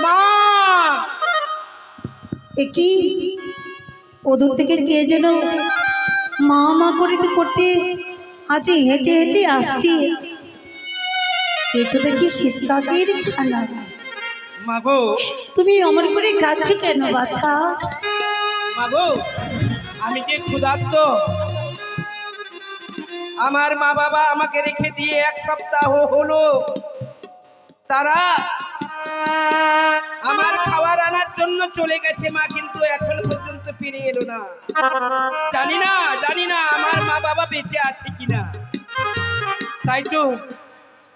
মা কি ওদূর থেকে কে যেন মা মা করতে করতে আজ হেঁটে হেঁটে আসছি। এ তো দেখি শীতকাকের ছানা। মাগো তুমি অমর করে কাঁদছো কেন বাছা? মাগো আমি যে ক্ষুধার্ত, আমার মা বাবা আমাকে রেখে দিয়ে 1 সপ্তাহ হলো। তারা আমার খাবার আনার জন্য চলে গেছে মা, কিন্তু এখনো পর্যন্ত ফিরে এলো না। জানি না আমার মা বাবা বেঁচে আছে কিনা। তাই তো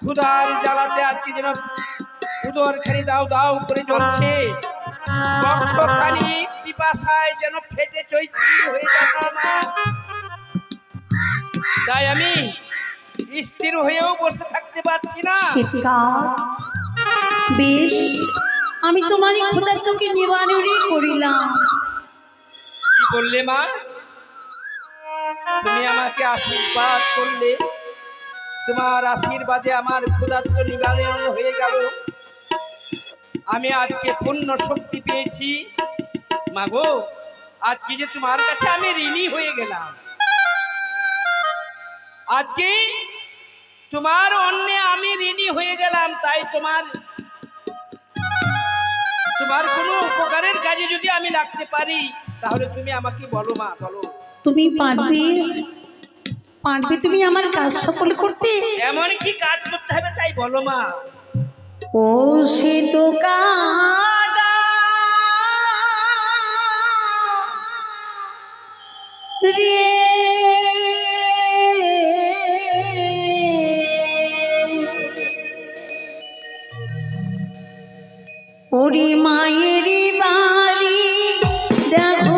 ক্ষুধার জ্বালাতে আজকে যেন উদরখানি দাও দাও করে জ্বলছে, বক্ষখানি পিপাসায় যেন ফেটে চৈতন্য হয়ে যাচ্ছে মা। তাই আমি স্থির হয়েও বসে থাকতে পারছি না। বেশ, আমি তোমার ক্ষুধা তোকে নিবারণই করিলাম। কি বললে মা? তুমি আমাকে আশীর্বাদ করলে, তোমার আশীর্বাদে আমার ক্ষুধার্ত নিবারণ হয়ে গেল। আমি আজকে পূর্ণ শক্তি পেয়েছি মাগো। আজকে যে তোমার কাছে আমি ঋণী হয়ে গেলাম। আজকে তোমার অন্যে আমি ঋণী হয়ে গেলাম। তাই তোমার কোনো উপকারের কাজে যদি আমি লাগতে পারি, তাহলে তুমি আমাকে বলো মা, বলো। তুমি পারবে তুমি আমার কাজ সফল করতে? এমন কি কাজ করতে হবে তাই বলো মা। ও সে তো কাদা রে ওরে মায়ের বাড়ি দেখো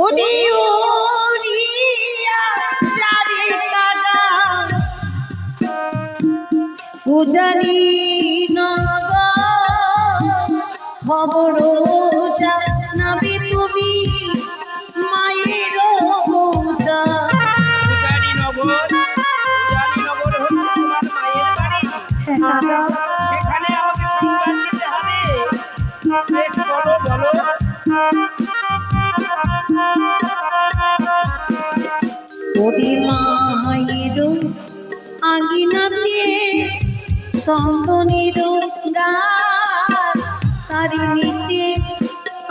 ওরে ওরিয়া চারে কাদা পূজারি নগ খবর জানাবে তুমি মায়ের পূজা। পূজারি নগর হচ্ছে তোমার মায়ের বাড়ি। সেখানে আমাকে সংবাদ দিতে হবে। বেশ, বলো বলো। ওরে মায়ের আঙিনাতে চন্দনের গাছ, তারি নিচে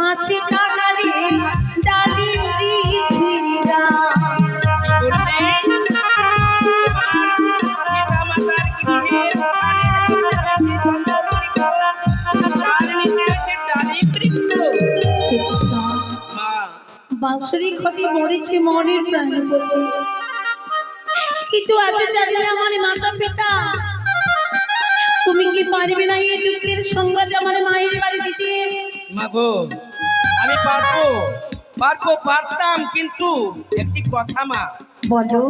আছে কাকারে ডালি ফিরা। বাঁশরি ঘটে মরেছে মনের প্রাণ বলতে, কিন্তু আজ জানি না আমার মাতা পিতা। তুমি কি পারবে না এই দুঃখের সংবাদ আমার মায়ের বাড়ি দিতে? মাগো আমি পারতাম, কিন্তু একটি কথা মা। বলো।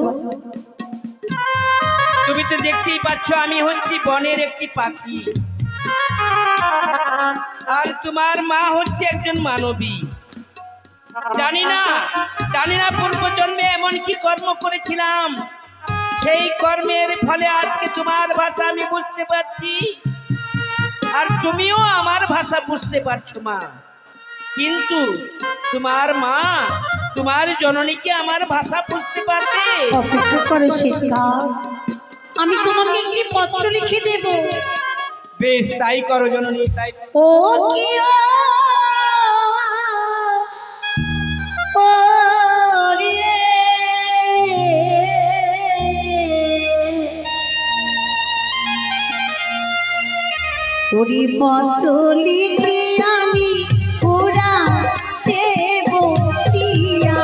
তুমি তো দেখতেই পাচ্ছ আমি হচ্ছি বনের একটি পাখি, আর তোমার মা হচ্ছে একজন মানবী। জানি না পূর্ব জন্মে এমন কি কর্ম করেছিলাম, সেই কর্মের ফলে আজকে তোমার ভাষা আমি বুঝতে পারছি, আর তুমিও আমার ভাষা বুঝতে পারছো মা। কিন্তু তোমার মা, তোমার জননী কি আমার ভাষা বুঝতে পারবে? অপেক্ষা করো শেখা, আমি তোমাকে একটি পত্র লিখে দেব। বেশ, তাই করো জননী, তাই। ও কি ওরে পত্র লিখে আমি ওরা দেব শিয়া।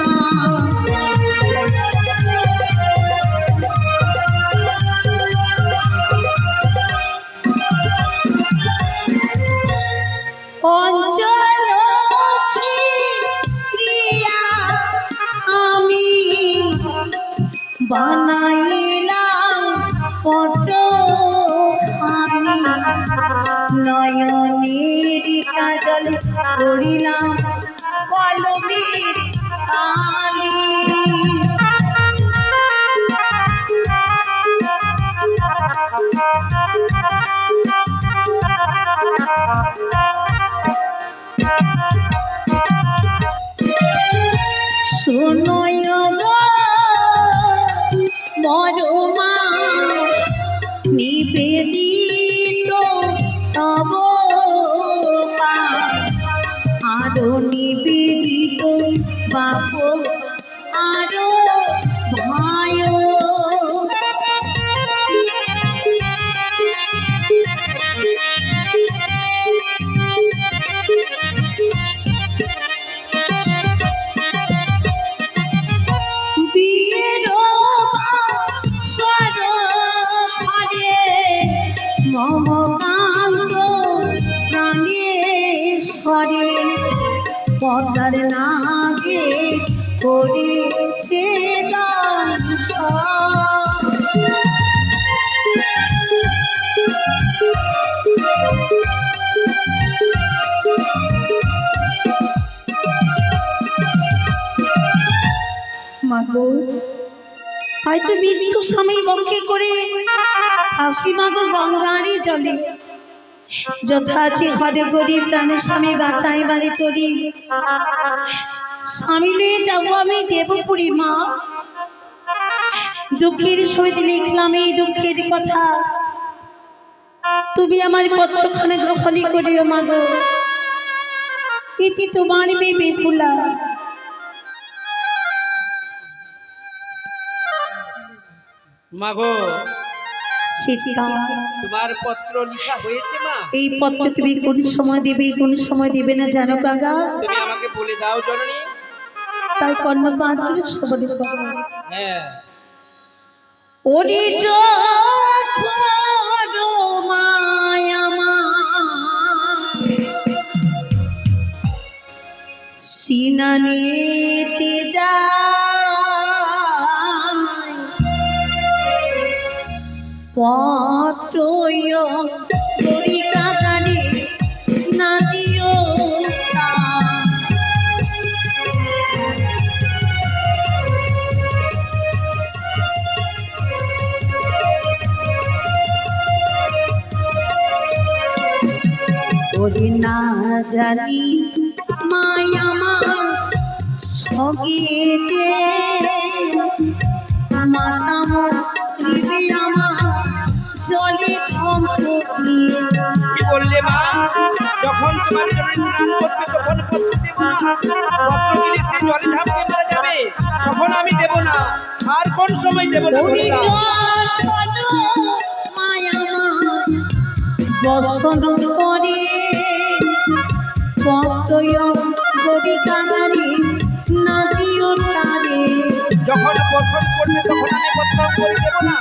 অঞ্চল ক্রিয়া আমি বানাইলাম পত্র আমি। নয়নের কাজল করিলাম কলমের আলি। শোনয় গো মরমা নিবেদিত তব আরো নিবেদিত বাপ আরো ভাই। মম কান্ত প্রাণেশ্বরে পদার নাগে করেছে মাগো হয়তো মৃত্যু স্বামী বক্ষে করে হাসি মাগো গঙ্গারে জলে যথা আছে ঘরে গরিব প্রাণের স্বামী বাঁচাই বাড়ি তরি স্বামী নিয়ে যাবো আমি দেবপুরী মা। দুঃখের সহিত লিখলাম এই দুঃখের কথা, তুমি আমার পত্রখানা গ্রহণ করিও মাগো। ইতি তোমার মেয়ে বেকুলা। মাগো সীতা, তোমার পত্র লেখা হয়েছে মা? এই পত্র তুমি কোন সময় দেবে কোন সময় দেবে না জানো বাগা? তুমি আমাকে বলে দাও জননী। তাই কর্ণপাত করে সবরে হ্যাঁ। ওরে যখনো মায়া সিনানিতে যায় পত্রয় করি কাটারে না দিও ওরে না জানি মায়া সগীতে মাতাম হৃদে আমার জলে সম্পদ নিয়ে। কি বললে মা? যখন তোমার জন্য স্নান করবে তখন পত্র দেব না, পত্র দিলে সে জলে ঝাঁপিয়ে মারা যাবে, তখন আমি দেব না। আর কোন সময় দেব না? ওরে যখনো মায়া বসন করে পত্রয় গরি কানারে না দিও তারে। যখন বসন করবে তখন আমি পত্র করে দেব না,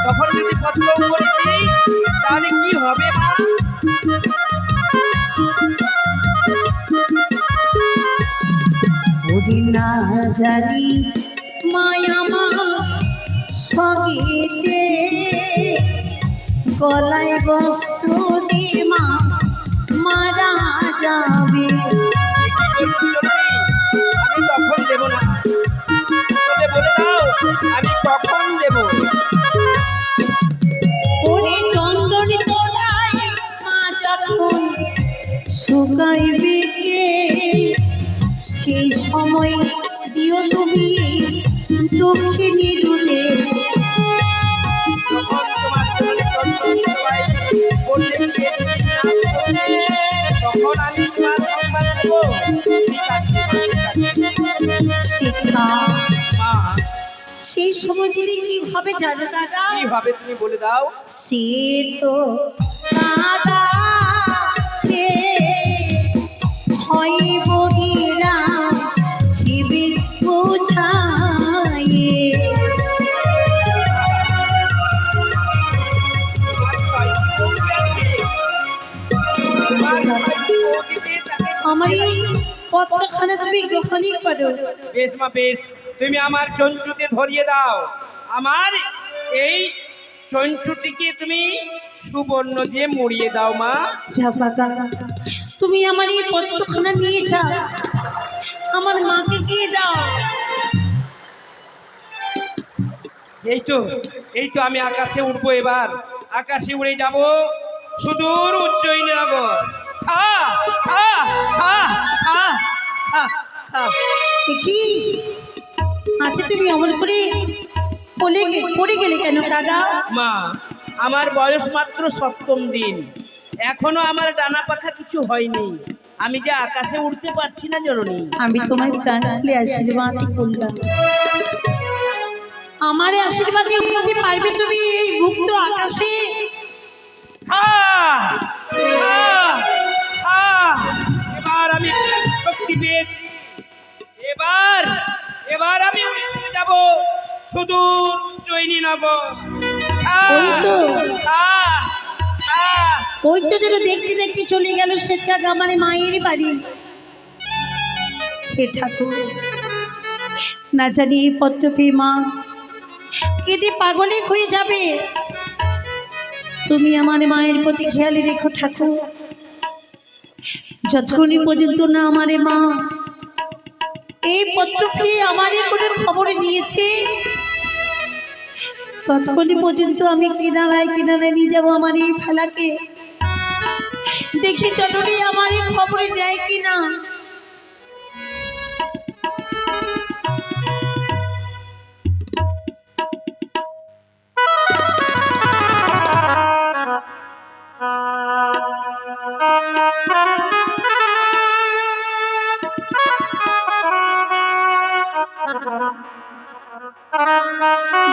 তখন যদি পত্র করে দিই তাহলে কি হবে মা? ওরে না জানি মায়া সঙ্গীতে গলায় বস্ত্র দিয়ে মা মারা যাবে। আমি তখন দেব না, তবে বলে দাও আমি কখন দেব? ওরে চন্দন তোলায় মা যখন শুকাইবে সেই সময় দিও তুমি দক্ষিণী রুলে। তখন তোমার জন্য চন্দন সবাই বললে কে তখন আমি তোমার সম্মান দেব। শিক্ষা মা, সেই সময় দিলে কি হবে জানো দাদা? কি হবে তুমি বলে দাও। সে তো দাদা রে ছয় বগিরা শিবির বোঝায়ে আমার এই পত্রখানা তুমি গ্রহণই করো। বেশ মা বেশ, তুমি আমার চঞ্চুতে ধরিয়ে দাও। আমার এই চঞ্চুটিকে তুমি সুবর্ণ দিয়ে মুড়িয়ে দাও মা। যা বাবা, তুমি আমার এই পত্রখানা নিয়ে যাও, আমার মাকে গিয়ে দাও। এই তো আমি আকাশে উড়বো, এবার আকাশে উড়ে যাব সুদূর উজ্জয়িনী নগর। খা খা খা খা খা খা। কি আচ্ছা, তুমি অমল করে পড়ে গেলে কেন দাদা? মা, আমার বয়স মাত্র 7ম দিন, এখনো আমার ডানা পাখা কিছু হয়নি, আমি যে আকাশে উড়তে পারছি না জননী। আমি তোমার প্রাণ খুলে আশীর্বাদ করলাম, আমার আশীর্বাদে উঠতে পারবে তুমি এই মুক্ত আকাশে। এবার আমি শক্তি পেয়েছি, এবার আমি উড়ে যাব সুদূর উজ্জয়িনী নগর। ওই তো যেন দেখতে দেখতে চলে গেল সেটা আমার মায়ের বাড়ি। হে ঠাকুর, না জানি এই পত্র পেয়ে মা কেঁদে পাগলে হয়ে যাবে। তুমি আমার মায়ের প্রতি খেয়ালি রেখো ঠাকুর, যতক্ষণ পর্যন্ত না আমার মা এই পত্র পেয়ে আমার কোনো খবর নিয়েছে, ততক্ষণ পর্যন্ত আমি কিনারায় নিয়ে যাবো আমার এই ফেলাকে। দেখি চটরি আমার এই খবরে দেয় কিনা।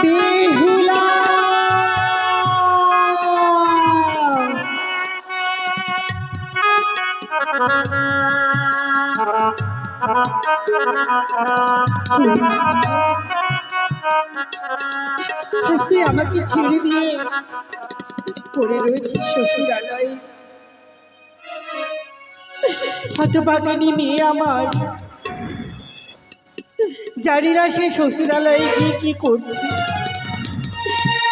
বেহুলা তুই আমাকে ছেড়ে দিয়ে পড়ে রয়েছিস শ্বশুরালয়ে। হতভাগিনী মেয়ে আমার, জানি না সে শ্বশুরালয়ে গিয়ে কি করছে।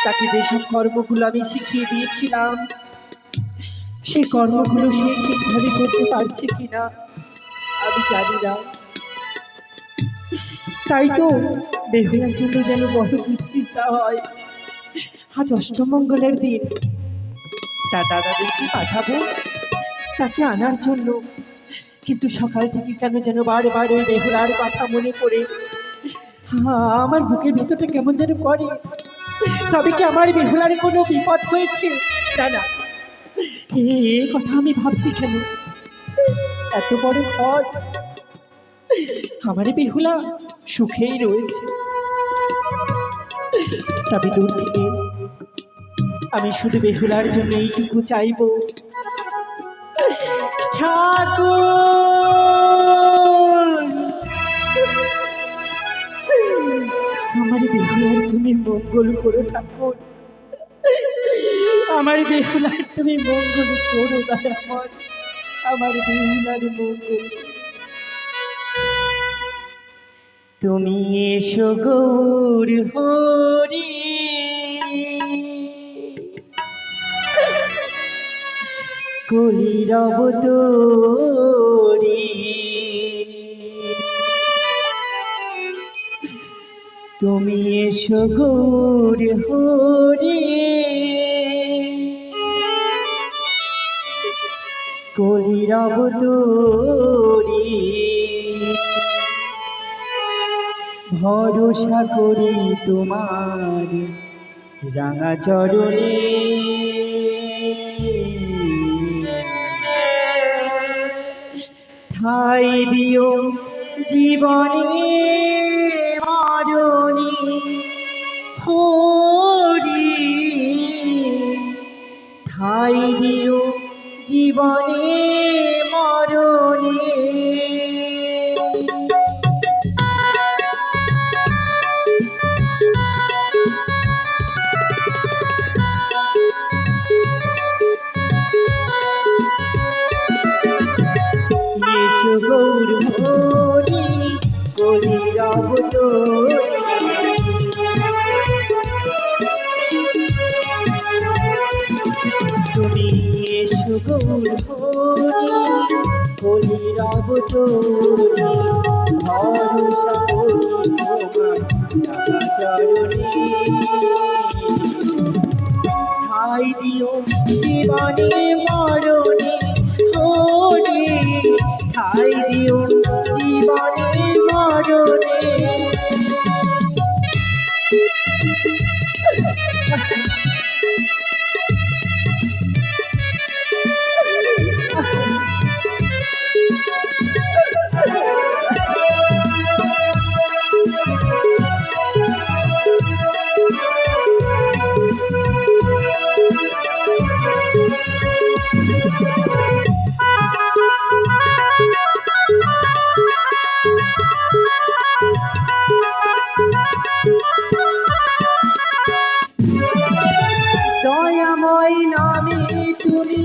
তাকে যেসব কর্মগুলো আমি শিখিয়ে দিয়েছিলাম, সেই কর্মগুলো সে ঠিকভাবে করতে পারছে কিনা আমি জানি না। তাই তো বেহুলার জন্য যেন বড় দুশ্চিন্তা হয়। আজ অষ্টমঙ্গলের দিন, তার দাদাদেরকে পাঠাবো তাকে আনার জন্য, কিন্তু সকাল থেকে কেন যেন বারবার ওই বেহুলার কথা মনে পড়ে আমার বুকের ভিতরটা কেমন যেন করে। তবে কি আমার বেহুলার কোনো বিপদ হয়েছে? না না, এই কথা আমি ভাবছি কেন? এত বড় ঘর, আমার বেহুলা সুখেই রয়েছে। তবে দূর থেকে আমি শুধু বেহুলার জন্য এইটুকু চাইব, ঠাকুর আমার বেহুলার তুমি মঙ্গল করো ঠাকুর, আমার বেহুলার তুমি মঙ্গল করো দয়াময়, আমার বেহুলার মঙ্গল। তুমি এসো গৌর হরি, কলির অবতরী, তুমি এসো গৌর হরি, কলির অবতরী, ভরসা করি তোমার রাঙা চরণে, ঠাই দিও জীবনে মরণে হরি, ঠাই দিও জীবনে মরণে। গৌর হরি কলির অবতরী, গৌর হরি কলির অবতরী ভরসা করি তোমার রাঙা চরণে ঠাই দিও জীবনে মরণে হরি ঠাই দিও জীবনে মরণে দয়াময় নামে তুমি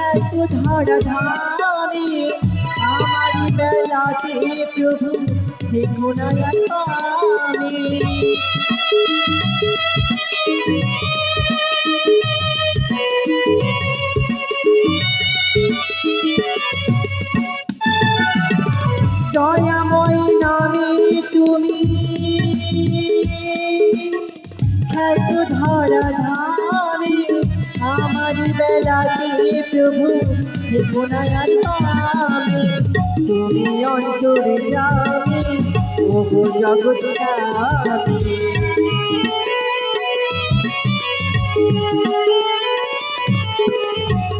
এত ধরা ধারে আমারি বেলাতে প্রভু থেকো না আমি দয়াময় নামে তুমি এত ধরা ধারে আমার বেলাতে প্রভু থেকো না আমি তুমি অন্তরে যাবে ও গো জগৎ স্বামী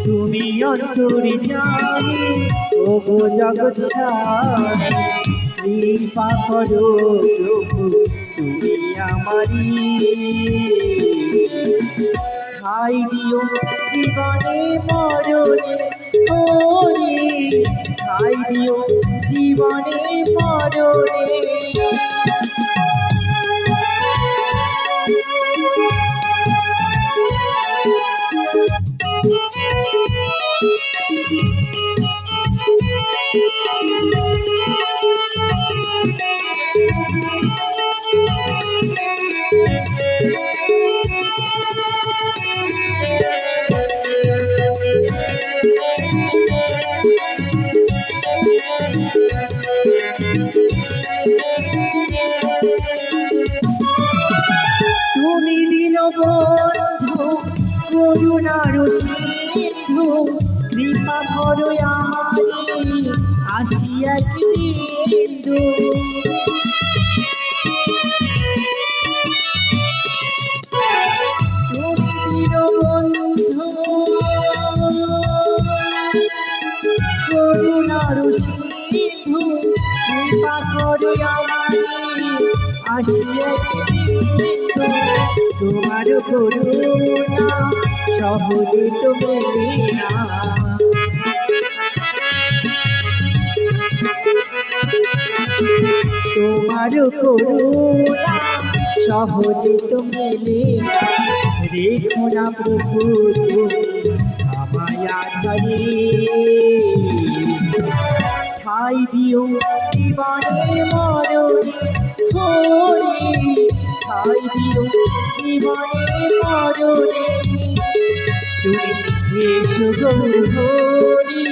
তুমি অন্তরে যাবে ও গো জগৎ স্বামী কৃপা করো প্রভু তুমি আমারি ঠাই দিও জীবনে মরণে হরি ঠাই দিও জীবনে মরণে তুমি দীনবন্ধু করুণার সিন্ধু কৃপা করো আমারে আসিয়া কিন্তু তুমি দীনবন্ধু করুণার সিন্ধু কৃপা করো আমারে আসিয়া তোমার করুণা সহজে তো মেলে না তোমার করুণা সহজে তো মেলে না রেখো না প্রভু তুমি আমায় আধারে ঠাই দিও জীবনে মরণে হরি ঠাই দিও জীবনে মরণে তুমি এসো গৌর হরি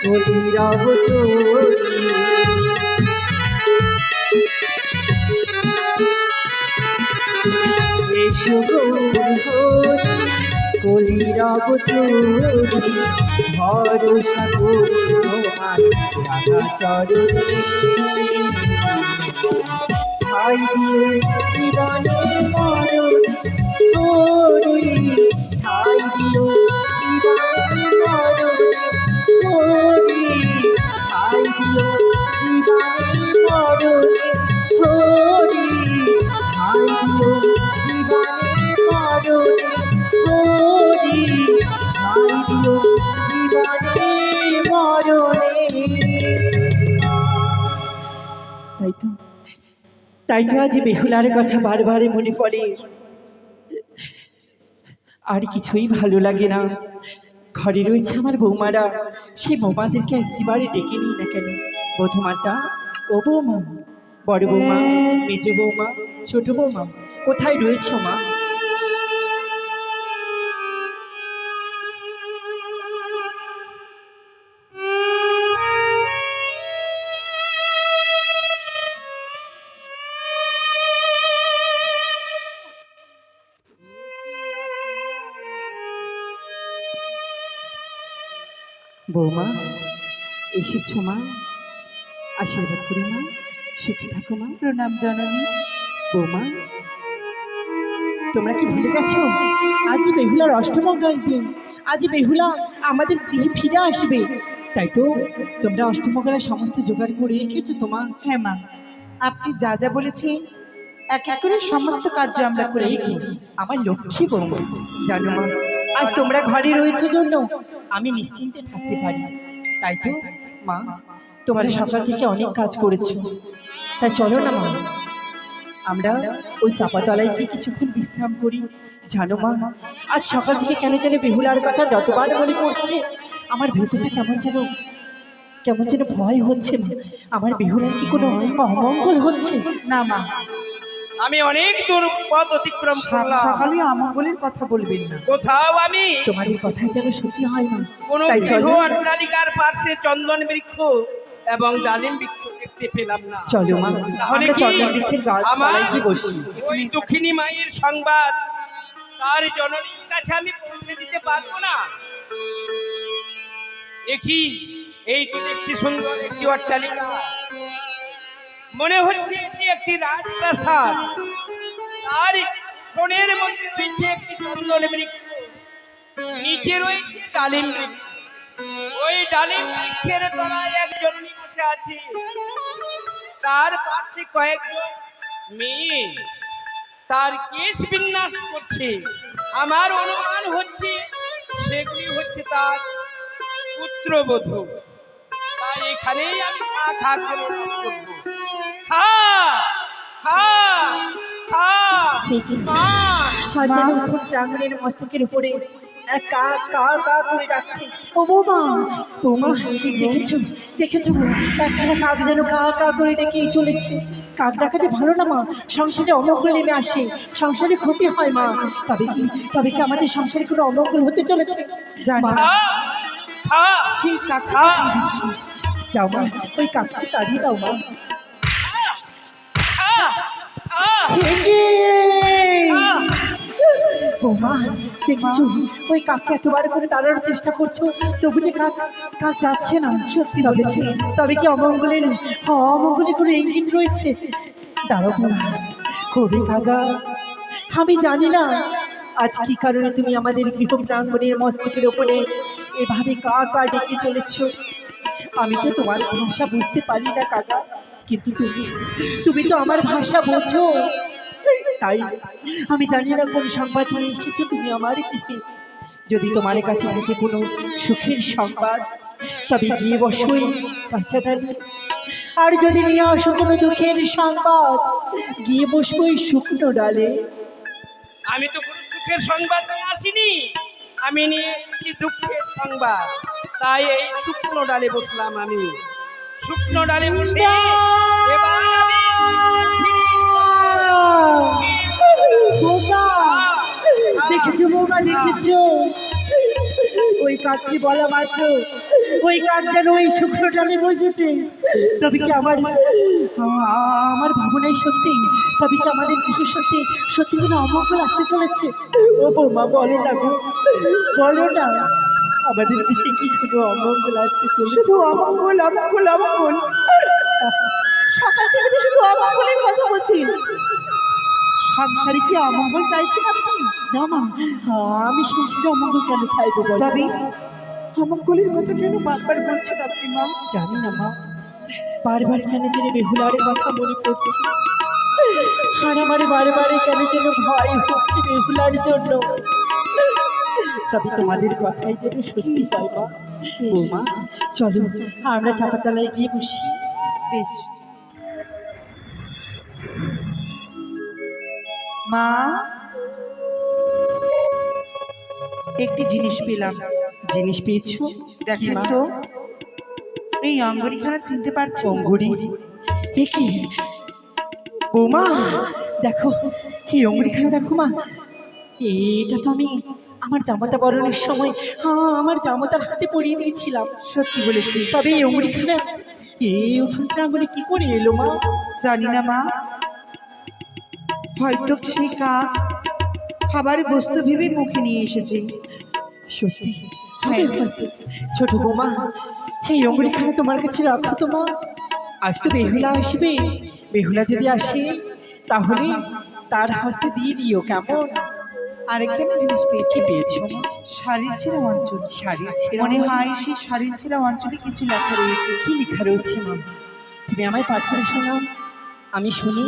কলির অবতরী এসো গৌর হরি কলির অবতরী ভরসা করি তোমার রাঙা চরণে ঠাই দিও জীবনে মরণে হরি ঠাই দিও জীবনে মরণে হরি ঠাই দিও জীবনে মরণে হরি ঠাই দিও জীবনে মরণে হরি ঠাই দিও জীবনে মরণে তাই তো আজ বেহুলার কথা বারবার মনে পড়ে আর কিছুই ভালো লাগে না ঘরে রয়েছে আমার বৌমারা সেই বৌমাদেরকে একটিবারে ডেকে নিই না কেন বধূমাতা ও বৌমা বড় বৌমা মেজ বৌমা ছোট বৌমা কোথায় রয়েছ মা বৌমা এসেছো মা, আশীর্বাদ করি মা, সুখে থাকো মা। প্রণাম জননী। বৌমা তোমরা কি ভুলে গেছো আজ বেহুলার অষ্টমঙ্গল দিন, আজ বেহুলা আমাদের গৃহে ফিরে আসবে, তাই তো তোমরা অষ্টমঙ্গলের সমস্ত জোগাড় করে রেখেছো তোমা? হ্যাঁ মা, আপনি যা যা বলেছেন এক এক করে সমস্ত কার্য আমরা করে রেখেছি। আমার লক্ষ্মী বৌমা, জানো মা আজ তোমরা ঘরে রয়েছে জন্য আমি নিশ্চিন্তে থাকতে পারি। তাই তো মা তোমরা সকাল থেকে অনেক কাজ করেছো, তাই চলো না মা আমরা ওই চাপাতলায় গিয়ে কিছুক্ষণ বিশ্রাম করি। জানো মা আজ সকাল থেকে কেন যেন বেহুলার কথা যতবার মনে পড়ছে আমার ভেতরটা কেমন যেন ভয় হচ্ছে। আমার বেহুলার কি কোনো অমঙ্গল হচ্ছে? না মা, আমি অনেক দূর পথ অতিক্রম করলাম, সকালে অমঙ্গলের কথা বলবেন না। কোথাও আমি তোমাদের কথাই যেন সত্যি হয় না। কোন তাই গৃহ চলো অট্টালিকার পার্শ্বে চন্দন বৃক্ষ এবং ডালিম বৃক্ষ দেখতে পেলাম না। চলো মা তাহলে আমরা কি চন্দন বৃক্ষের আমার তলায় গিয়ে বসি। ওই দুঃখিনী মায়ের সংবাদ তার জননীর কাছে আমি পৌঁছে দিতে পারবো না? দেখি এই তো দেখছি সুন্দর একটি অট্টালিকা, মনে হচ্ছে এটি একটি রাজপ্রাসাদ, তার কোণের মধ্যে রয়েছে একটি চন্দন বৃক্ষ, নিচে রয়েছে ডালিম বৃক্ষ, ওই ডালিম বৃক্ষের তলায় এক জননী বসে আছে, তার পাশে কয়েকজন মেয়ে তার কেশ বিন্যাস করছে। আমার অনুমান হচ্ছে সেগুলি হচ্ছে তার পুত্রবধূ। তাই এখানেই আমি খা খা করে বাস করবো। খা খা খা মা। হাজার উঠোন প্রাঙ্গণের মস্তকের উপরে এক কাক কা কা করে ডাকছে। ও বৌমা বৌমা দেখেছো একখানা কাক যেন কা কা করে ডেকেই চলেছে। কাক ডাকা যে ভালো না মা, সংসারে অমঙ্গল নেমে আসে, সংসারে ক্ষতি হয় মা। তবে কি আমাদের সংসারে কোনো অমঙ্গল হতে চলেছে? জানি মা, না। খা খা সেই কাকা দিচ্ছি। যাও মা ওই কাককে তাড়িয়ে দাও মা। খা খা বৌমা দেখেছো ওই কাককে এতবার করে তাড়ানোর চেষ্টা করছো, তবু যে কাক যাচ্ছে না। সত্যি বলেছে, তবে কি অমঙ্গলের কোনো ইঙ্গিত রয়েছে? দাঁড়াও বৌমা, কবি কাকা আমি জানি না আজ কি কারণে তুমি আমাদের গৃহ প্রাঙ্গণের মস্তকের ওপরে এভাবে কা কা ডেকে চলেছ। আমি তো তোমার ভাষা বুঝতে পারি না কাকা, কিন্তু তুমি তো আমার ভাষা বোঝো। তাই আমি জানি না কোন সংবাদ নিয়ে এসেছো তুমি আমার গৃহে। যদি তোমার কাছে থেকে কোনো সুখের সংবাদ, তবে গিয়ে বসোই কাঁচা ডালে। আর যদি নিয়ে আসো কোনো দুঃখের সংবাদ, গিয়ে বসবো ওই শুকনো ডালে। আমি তো কোনো সুখের সংবাদ নিয়ে আসিনি, আমি নিয়ে এসেছি দুঃখের সংবাদ। তাই এই শুকনো ডালে বসলাম, আমি শুকনো ডালে বসে এবার দেখেছো বৌমা দেখেছো ওই কাকটি বলা মাত্র ওই কাক যেন ওই শুকনো ডালে বসেছে। তবে কি আমার ভাবনাই সত্যি? তবে কি আমাদের কিছু সত্যি কোনো অমঙ্গল আসতে চলেছে? ও বৌমা বলো না গো, বলো না আমাদের দিকে কি কোনো অমঙ্গল আসতে চলেছে? শুধু অমঙ্গল অমঙ্গল অমঙ্গল, সকাল থেকে তো শুধু অমঙ্গলের কথা বলছেন। সংসারে কি অমঙ্গল চাইছেন আপনি? না মা, আমি সংসারে অমঙ্গল কেন চাইবো বলো? তবে অমঙ্গলের কথা কেন বারবার বলছেন আপনি মা? জানি না মা, বারবার কেন যেন বেহুলার কথা মনে পড়ছে, আর আমার বারবার কেন যেন ভয় হচ্ছে বেহুলার জন্য। তবে তোমাদের কথাই যেন সত্যি হয় মা। বৌমা চলো আমরা চাপাতলায় গিয়ে বসি। বেশ মা, একটি জিনিস পেলাম। জিনিস পেয়েছো? দেখেন মা? তো, এই অঙ্গরিখানা চিনতে পারছি? অঙ্গুরি? এ কি বৌমা, দেখো কি অঙ্গুরিখানা, দেখো মা, এটা তো আমি আমার জামাতা বরণের সময় আমার জামাতার হাতে পরিয়ে দিয়েছিলাম। সত্যি বলেছি। তবে এই অঙ্গুরিখানা এই উঠোন প্রাঙ্গণে কি করে এলো মা? জানি না মা, হয়তো সেই কাক খাবার বস্তু ভেবে মুখে নিয়ে এসেছে। সত্যি হ্যাঁ। ছোট বৌমা, এই অঙ্গুলিখানে তোমার কাছে রাখো তো মা। আজ তো বেহুলা আসবে, বেহুলা যদি আসে তাহলে তার হস্তে দিয়ে দিও, কেমন? আরেকখানে জিনিস পেয়েছি। কি পেয়েছো মা? শাড়ির ছেঁড়া অঞ্চল। শাড়ির ছেঁড়া মনে অঞ্চল? হয় সেই শাড়ির ছেঁড়া অঞ্চলে কিছু লেখা রয়েছে। কি লেখা রয়েছে মা? তুমি আমায় পাঠ করে শোনাও, আমি শুনি।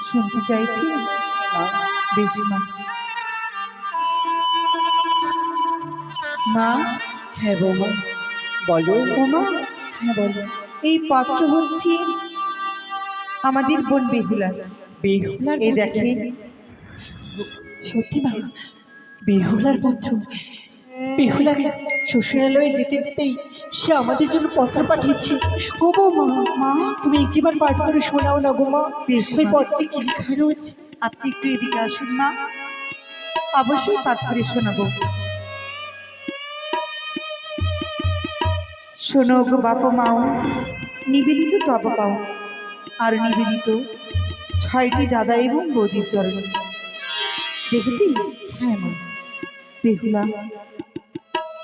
শুনতে চাইছি। বেশ মা। মা, হ্যাঁ বৌমা, বলো। ও মা, হ্যাঁ বলো। এই পত্র হচ্ছে আমাদের বোন বেহুলার। বেহুলার এই পুত্র? দেখেন। সত্যি মা, বেহুলার পুত্র। বেহুলাকে শ্বশুরালয়ে যেতে যেতেই সে আমাদের জন্য পত্র পাঠিয়েছে। ও বৌমা, মা তুমি একটিবার পাঠ করে শোনাও না গো মা। বেশ ওই মা। পত্রে কি লেখা রয়েছে? আপনি একটু এদিকে আসুন মা, অবশ্যই পাঠ করে শোনাবো। শোনো গো বাপ মাও, নিবেদিত তব পাও, আর নিবেদিত 6টি দাদা এবং বৌদির চরণে। দেখেছি হ্যাঁ মা। বেহুলা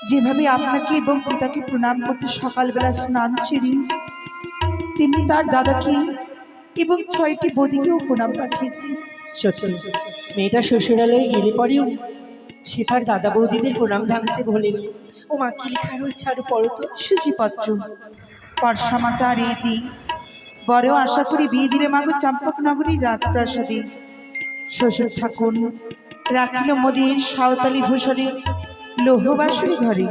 যেভাবে আপনাকে এবং পিতাকে প্রণাম করতে সকালবেলা স্নান সেরে, তেমনি তার দাদাকে এবং 6টি বৌদিকেও প্রণাম পাঠিয়েছি। সত্যি মেয়েটা শ্বশুরালয়ে গেলে পরেও সে তার দাদা বৌদিদের প্রণাম জানাতে ভোলেনি। ও মা, কি লেখা রয়েছে আরো পড়ো তো। সূচিপত্র পর সমাচার এটি, বড় আশা করি বিয়ে দিলে মাগো চম্পকনগরীর রাজপ্রাসাদে শ্বশুর ঠাকুর রাখিল মোদের সাঁওতালি ভূষণে লৌহবাসুর ঘরে।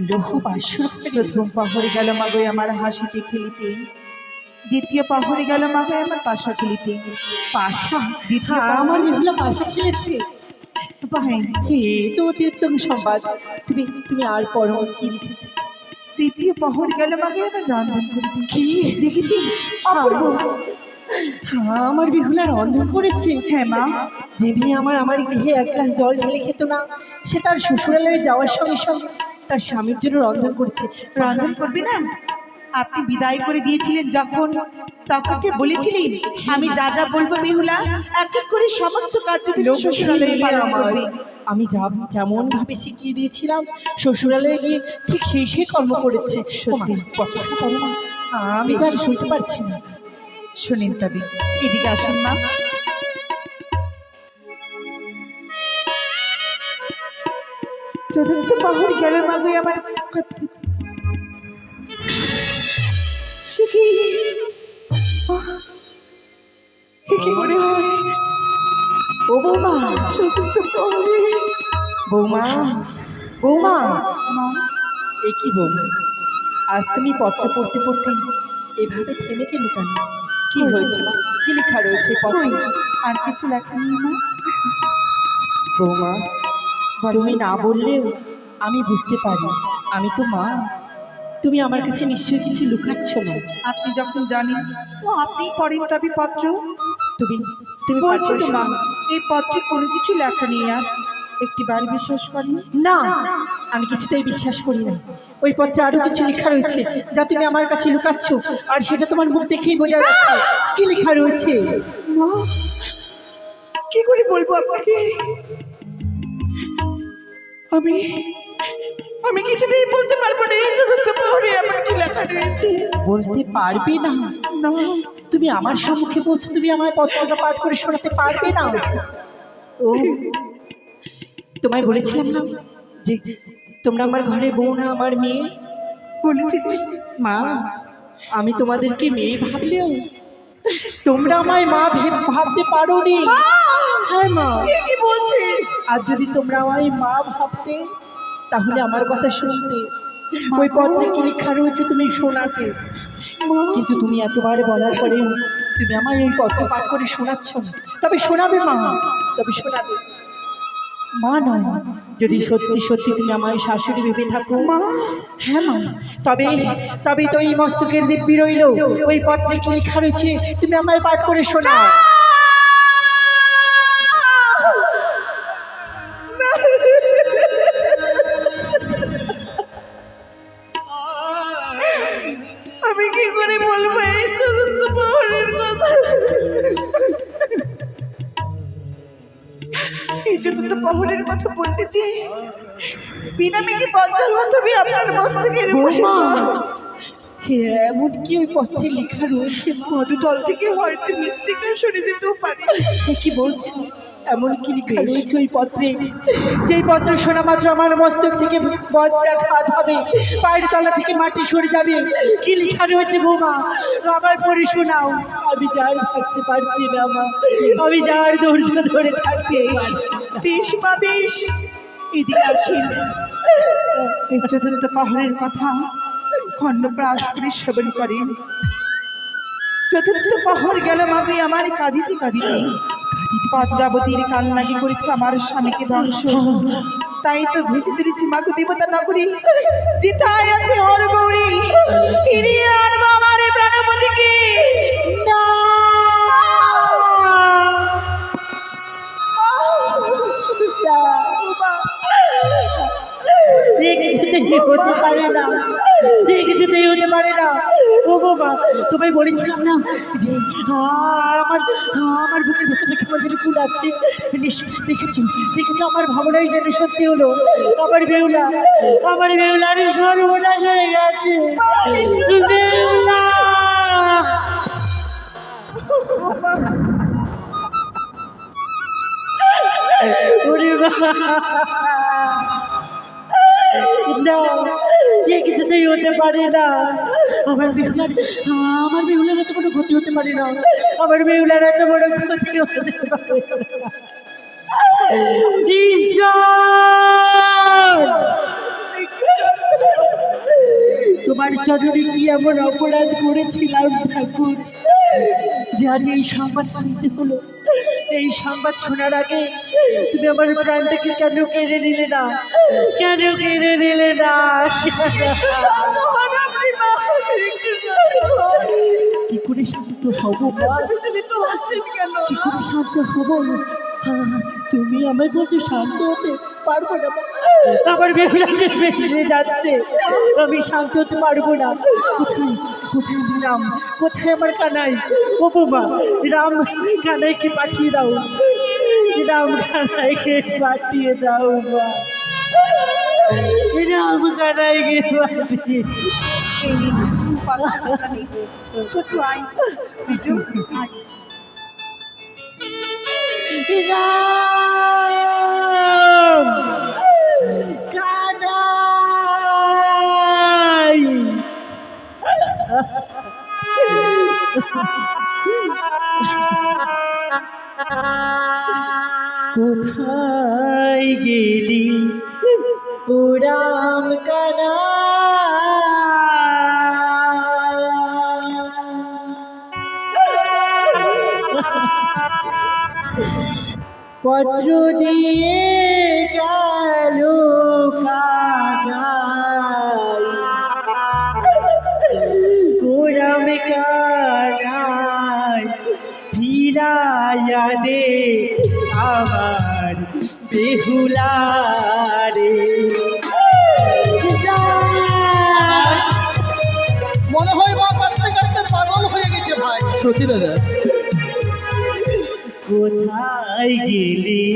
লৌহ বাসর। প্রথম পাহরে গেল মাগো আমার হাসিতে খেলিতে, দ্বিতীয় পাহরে গেল মাগো আমার পাশা খেলিতে। পাশা? দ্বিতীয় হ্যাঁ, আমার বেহুলা পাশা খেলেছে। হ্যাঁ, হে তো অতিউত্তম সংবাদ। তুমি তুমি আর পড়ো, কি লিখেছে? তৃতীয় পাহরে গেল মাগো আমার রন্ধন করিতে। কি? দেখেছি অপূর্ব। হ্যাঁ, আমার বেহুলা রন্ধন করেছে। হ্যাঁ মা, যে মেয়ে আমার গৃহে এক গ্লাস জল ঢেলে খেত না, সে তার শ্বশুরালয়ে যাওয়ার সঙ্গে সঙ্গে তার স্বামীর জন্য রন্ধন করছে। রন্ধন করবে না? আপনি বিদায় করে দিয়েছিলেন যখন, তখন যে বলেছিলেন আমি যা যা বলবো বেহুলা এক এক করে সমস্ত কার্য তুমি শ্বশুরালয়ে পালন করবে। আমি যেমন ভাবে শিখিয়ে দিয়েছিলাম শ্বশুরালয়ে গিয়ে ঠিক সেই কর্ম করেছে। সত্যি। কতটা বড় মা, আমি যা শুনতে পারছি না। শোনেন তবে, এদিকে আসুন মা। চতুর্থ পাহর গেল মাগো আমার কথা। সে কি? এ কি মনে হয়? ও বৌমা, চতুর্থ পাহরে বৌমা, বৌমা, মা, এ কি বৌমা, আজ তুমি পত্র পড়তে পড়তে এভাবে থেমে গেলে কেন? কি হয়েছে মা? কি লেখা রয়েছে কই পত্রে? আর কিছু লেখা নেই মা। বৌমা, তুমি না বললেও আমি বুঝতে পারি, আমি তো মা। তুমি আমার কাছে নিশ্চয়ই কিছু লুকাচ্ছ না। আপনি যখন জানেন তো আপনি পড়েন তবে পত্র। তুমি তুমি বলছি পারছো তো মা, না? এই পত্রে কোনো কিছু লেখা নেই। আর একটি বার বিশ্বাস করেন না, আমি কিছুতেই বিশ্বাস করি না। ওই পত্রে আরো কিছু লেখা রয়েছে যা তুমি আমার কাছে লুকাচ্ছ, আর সেটা তোমার মুখ দেখেই বোঝা যাচ্ছে। কি লেখা রয়েছে? মা, কি করে বলবো আপনাকে? আমি আমি কিছুতেই বলতে পারবো না এই চতুর্থ পাহরে আমার কি লেখা রয়েছে। বলতে পারবে না? না, তুমি আমার সম্মুখে বলছো তুমি আমার পত্রটা পাঠ করে শোনাতে পারবে না? ও, তোমায় বলেছিলাম না যে তোমরা আমার ঘরে বউ না, আমার মেয়ে। বলেছি মা, আমি তোমাদেরকে মেয়ে ভাবলেও তোমরা আমায় মা ভাবতে পারো নি। হ্যাঁ মা, কি বলছে? আর যদি তোমরা আমায় মা ভাবতে তাহলে আমার কথা শুনতে, ওই পত্রে কি লেখা রয়েছে তুমি শোনাতে। কিন্তু তুমি এতবার বলার পরেও তুমি আমায় ওই পত্র পাঠ করে শোনাচ্ছ না। তবে শোনাবে মা, তবে শোনাবে। মা নয়, যদি সত্যি সত্যি তুমি আমায় শাশুড়ি ভেবে থাকো মা, হ্যাঁ মা, তবে তবে তো এই মস্তকের দিব্যি রইল। ওই পত্রে কি লেখা রয়েছে তুমি আমায় পাঠ করে শোনাও। আমি কি করে বলবো এই চতুর্থ পাহরের কথা? এই এই চতুর্থ প্রহরের কথা বলতে যে বিনা মেঘে বজ্র তুমি আপনার মস্তকের উপরে বৌমা এমন কি ওই পত্রে লেখা রয়েছে পদতল থেকে হয়তো মৃত্তিকা সরে যেতেও পারে। এ কি বলছো? এমন কি লেখা রয়েছে ওই পত্রে? যেই পত্র শোনা মাত্র আমার মস্তক থেকে বজ্রাঘাত হবে, পায়ের তলা থেকে মাটি সরে যাবে। কি লেখা রয়েছে বৌমা? আমার পরে শোনাও। আমি যার থাকতে পারছি না মা, আমি যার ধৈর্য ধরে থাকতে পারছি না। বেশ মা বেশ, এদিকে আসেন। এই চতুর্থ পাহাড়ের কথা খণ্ডপ্রাস করে শ্রবণ করেন। চতুর্থ পাহাড় গেল মাকে আমার কাঁদিতে কাঁদিতে, পদ্মাবতীর কান্নাকি করেছে আমার স্বামীকে ধ্বংস। তাই তো ভেসে চলেছি মাকে দেবতা নগরী, যেথায় আছে হর গৌরী, ফিরিয়ে আনবো আমার এই প্রাণপতিকে। কিছুতেই হতে পারে না, কিছুতেই হতে পারে না। ও বাবা, তোমায় বলেছিলাম না যে আমার আমার বুকের ভেতরে কেমন যেন কুলাচ্ছে। দেখেছি দেখেছি, আমার ভাবনাই যেন সত্যি হলো। আমার বেহুলার সর্বনাশ হয়ে গেছে। বেহুলা ওরে বাবা, না, এ কিছুতেই হতে পারে না। আমার বেহুলার এত বড় ক্ষতি হতে পারে না। আমার বেহুলার এত বড় ক্ষতি হতে পারে না। ঈশ্বর, তোমার চরণে কি এমন অপরাধ করেছিলাম ঠাকুর, যে আজ এই সংবাদ শুনতে হলো? এই সংবাদ শোনার আগে তুমি আমার প্রাণটাকে কেন কেড়ে নিলে না? কেন কেড়ে নিলে না? কি করে শান্ত হব? কি করে শান্ত হব? তুমি আমায় বলছো শান্ত হতে পারবো না। আমার বেহুলা যে বেঁচে যাচ্ছে, আমি শান্ত হতে পারবো না। কোথায় কোথায় আমার রাম? কোথায় আমার কানাই? ও বোমা, রাম কানাইকে পাঠিয়ে দাও, রাম কানাইকে পাঠিয়ে দাও মা, রাম কানাইকে পাঠিয়ে। ছোট আই বিজু আই রাম কানাই। কোথায় গেলি ও রাম কানাই? পত্র দিয়ে গেল কানাই, ও রাম কানাই, ফিরাইয়া দে আমার বেহুলারে। মনে হয় মা কাঁদতে কাঁদতে পাগল হয়ে গেছে ভাই। সত্যি দাদা, কোথায় গেলি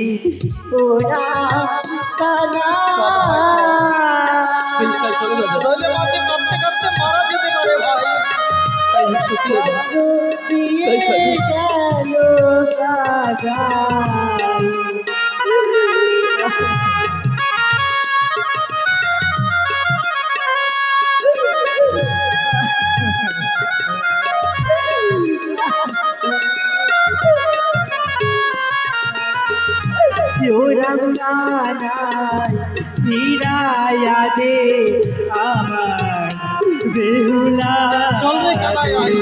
ওরা কানাই? চলো দাদা, নইলে মাকে কাঁদতে কাঁদতে মারা যেতে পারে ভাই। সত্যি দাদা। দিয়ে গেল কানাই, ফিরাইয়া দে আমার বেহুলা। চল রে কানাই আয়।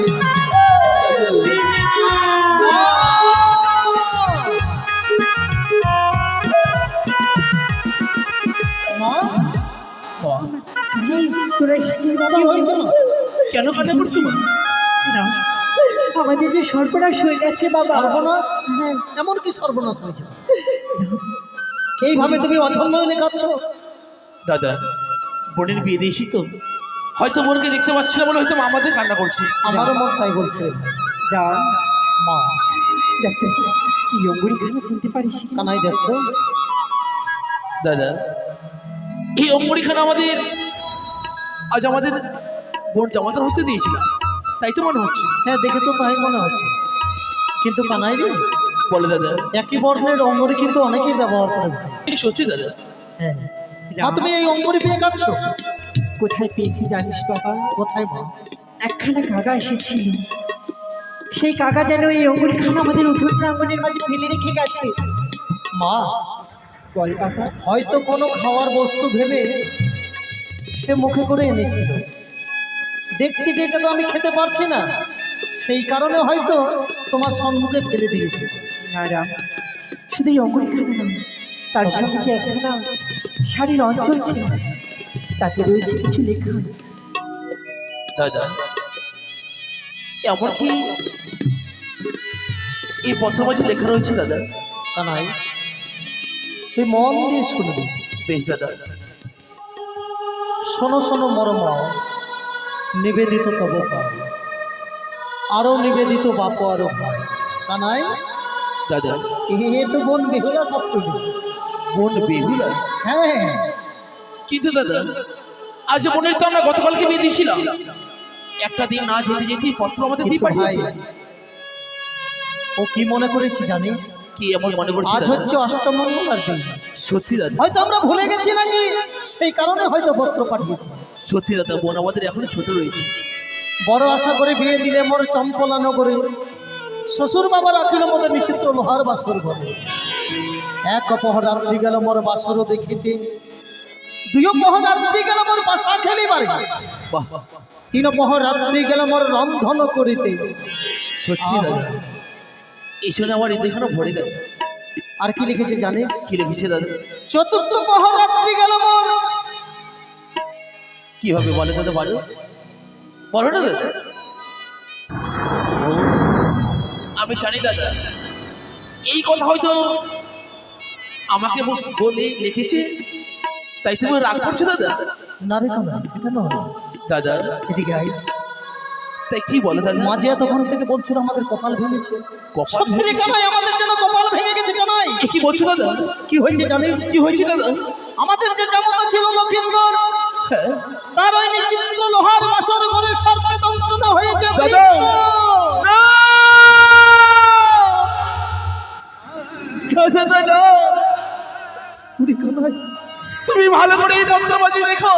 মা, তোরা এসেছিস বাবা? কি হয়েছে মা? কেন কান্না করছো মা? আমাদের যে সর্বনাশ হয়ে গেছে বাবা। সর্বনাশ? হ্যাঁ। এমন কি সর্বনাশ হয়েছে? এইভাবে তুমি অছন্ন হয়ে কাঁদছ? দাদা, বোনের বিয়ে দিয়েছি তো, হয়তো বোনকে দেখতে পাচ্ছি না বলে হয়তো আমাদের কান্না করছে। আমারও মন তাই বলছে। যা, মা দেখতে এই অঙ্গুরিখানা চিনতে পারিস? কানাই দেখতো দাদা এই অম্বরিখানা আজ আমাদের বোন জামাতার হস্তে দিয়েছিলাম, তাই তো মনে হচ্ছে। হ্যাঁ দেখে তো তাই মনে হচ্ছে, কিন্তু কানাই রে বলে দাদা, একই বর্ণের অঙ্গরি কিন্তু অনেকেই ব্যবহার করে। এই সত্যি দাদা? হ্যাঁ মা, তুমি এই অঙ্গরি পেয়ে কাঁদছ? কোথায় পেয়েছি জানিস বাবা? কোথায় মা? একখানা কাকা এসেছিল, সেই কাকা যেন এই অঙ্গুরিখানা আমাদের উঠোন প্রাঙ্গণের মাঝে ফেলে রেখে গেছে। মা বল বাবা। হয়তো কোনো খাওয়ার বস্তু ভেবে সে মুখে করে এনেছিল, দেখছি যে এটা তো আমি খেতে পারছি না, সেই কারণে হয়তো তোমার সম্মুখে ফেলে দিয়েছে। না রাম, শুধু এই অঙ্গুরিখানা নয়, তার সঙ্গে যে একখানা শাড়ির অঞ্চল ছিল, তাতে রয়েছে কিছু লেখা। দাদা এমন কি এই পত্র মাঝে লেখা রয়েছে দাদা? কানাই তুই মন দিয়ে শুনবি। বেশ দাদা। শোনো শোনো মরম, নিবেদিত তব পাও, আরো নিবেদিত বাপ আরো ভাই। কানাই দাদা এ তো বোন বেহুলার পত্র। বোন বেহুলা? হ্যাঁ কিন্তু দাদা আজ বোনের তো আমরা গতকালকে বিয়ে দিয়েছিলাম, একটা দিন না যেতে যেতেই পত্র আমাদের দিয়ে কিন্তু ভাই, পাঠিয়েছে। ও কি মনে করেছি জানিস? কি এমন মনে করছি আজ দাদা? হচ্ছে অষ্টমঙ্গলার দিন, সত্যি দাদা? হয়তো আমরা ভুলে গেছি নাকি, সেই কারণে হয়তো পত্র পাঠিয়েছি। সত্যি দাদা, বোন আমাদের এখনো ছোট রয়েছে। বড় আশা করে বিয়ে দিলে মোর চম্পলা নগরে, শ্বশুর বাবা রাখিল মোদের নিচিত্র লোহার বাসর ঘরে। এক অপহর রাত্রি গেল মোর বাসরও দেখিতে, দুই অপহর রাত্রি গেল মোর বাসা খেলিবারে, বাহ, তিন অপহর রাত্রি গেল মোর রন্ধন করিতে। সত্যি দাদা এই শুনে আমার হৃদয়খানা ভরে গেল। আর কি লিখেছে জানিস? কি লিখেছে দাদা? চতুর্থ পহর রাত্রি গেল মোর। কিভাবে বলে দাদা? বলো বলো না দাদা। ও, আমি জানি দাদা এই কথা হয়তো আমাকে বলে লিখেছে, তাই তুমি রাগ করছো দাদা? না রে কানা, সেটা নয়। দাদা এদিকে আয়। তাই কি বলে দাদা? মাঝে এতক্ষণ থেকে বলছিল আমাদের কপাল ভেঙেছে। কপাল সত্যি রে কানাই, আমাদের যেন কপাল ভেঙে গেছে। কানাই এ কি বলছো দাদা? কি হয়েছে জানিস? কি হয়েছে দাদা? আমাদের যে জামাতা ছিল লক্ষিন্দর, তার ওই নিচিত্র লোহার বাসর ঘরে সর্পে দংশন হয়েছে। দাদা! দাদা উরি কানাই, তুমি ভালো করে এই পত্রবাজি দেখো,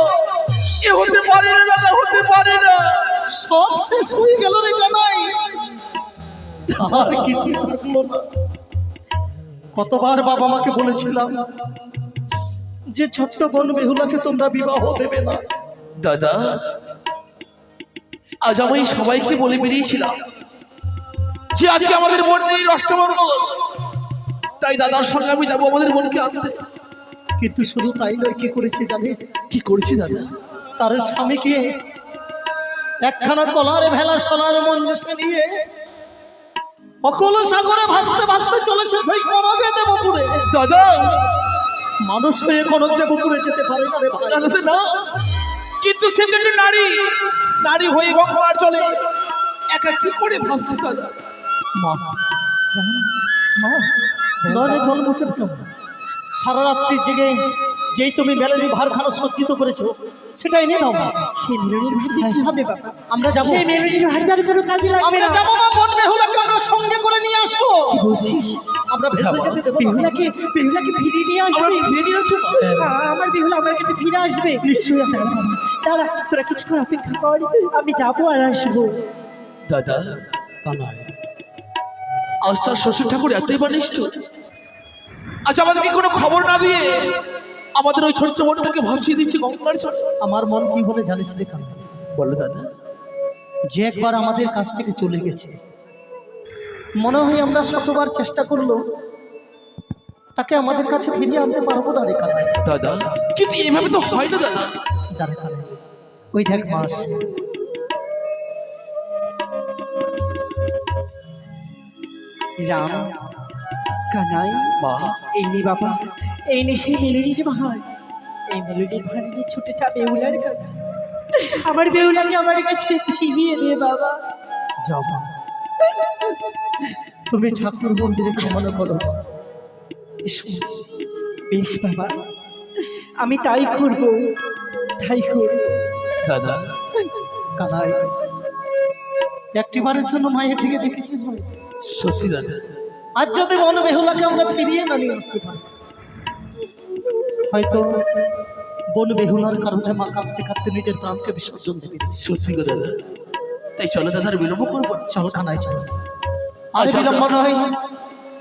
এ হতে পারে না দাদা, হতে পারে না। সব শেষ হয়ে গেল রে কানাই, আর কিছু থাকলো না। কতবার বাবা মাকে বলেছিলাম যে ছোট্ট বোন বেহুলাকে তোমরা বিবাহ দেবে না। দাদা আজ আমি সবাইকে বলে বেরিয়েছিলাম যে আজকে আমাদের বোনের অষ্টমঙ্গল, তাই দাদার সঙ্গে আমি যাবো আমাদের বোনকে আনতে। কিন্তু শুধু তাই নয়, কি করেছে জানিস? কি করেছি দাদা? তার স্বামীকে একখানা কলার ভেলা সোনার মঞ্জুসে নিয়ে অকল সাগরে ভাসতে ভাসতে চলেছে সেই কনকে দেবপুরে। দাদা মানুষ হয়ে কনক দেবপুরে যেতে পারে না রে ভাই। দাদা না, কিন্তু সে তো একটু নারী, নারী হয়ে গঙ্গার চলে একা কি করে ভাসছে দাদা? মা মা নয়নে জল মুছে দিল। সারা রাত্রি জেগে যেই তুমি মেলানি ভারখানা সজ্জিত করেছো, সেটা এনে দাও মা। সেই মেলনির ভার দিয়ে কি হবে বাবা? আমরা যাবো, সেই মেলনির ভার যার কোনো কাজে লাগবে আমরা না। যাবো মা, বোন বেহুলাকে আমরা সঙ্গে করে নিয়ে আসবো। কি বলছিস? আমরা ভেসে যেতে দেবো না। বেহুলাকে ফিরিয়ে নিয়ে আসবে? আমরা ফিরিয়ে আসবো? আমার বেহুলা আমার কাছে ফিরে আসবে নিশ্চয়ই। দাঁড়া, তোরা কিছুক্ষণ অপেক্ষা কর, আমি যাবো আর আসবো। দাদা কানাই, আজ তার শ্বশুর ঠাকুর এতই বানিষ্ঠ, আজ আমাদেরকে কোনো খবর না দিয়ে আমাদের ওই ছোট্ট বোনটাকে ভাসিয়ে দিচ্ছে গঙ্গার চর। আমার মন কি বলে জানিস রে কানাই? বলো দাদা। যে একবার আমাদের কাছ থেকে চলে গেছে, মনে হয় আমরা শতবার চেষ্টা করলো তাকে আমাদের কাছে ফিরিয়ে আনতে পারবো না রে কানাই। দাদা কিন্তু এইভাবে তো হয় না দাদা। দাঁড়া কানাই, ওই দেখ মাস। রাম, কানাই, মা এই নে বাবা, এই নে সেই মেলনির ভার। এই মেলনির ভার নিয়ে ছুটে যা বেহুলার কাছে, আমার বেহুলাকে আমার কাছে ফিরিয়ে দে বাবা। যাও মা। তুমি ঠাকুর মন্দিরে কামনা করো। বেশ বাবা, আমি তাই করব, তাই করব। দাদা কানাই, একটিবারের জন্য মায়ের দিকে দেখেছিস ভাই? সত্যি দাদা, আজ যদি বন বেহুলাকে আমরা ফিরিয়ে না নিয়ে আসতে পারি, হয়তো বন বেহুলার কারণে মা কাঁদতে কাঁদতে নিজের প্রাণকে বিসর্জন দেবে। সত্যি গো দাদা, তাই চলো দাদার বিলম্ব করবো। চল কানাই চল, আর বিলম্ব নয়,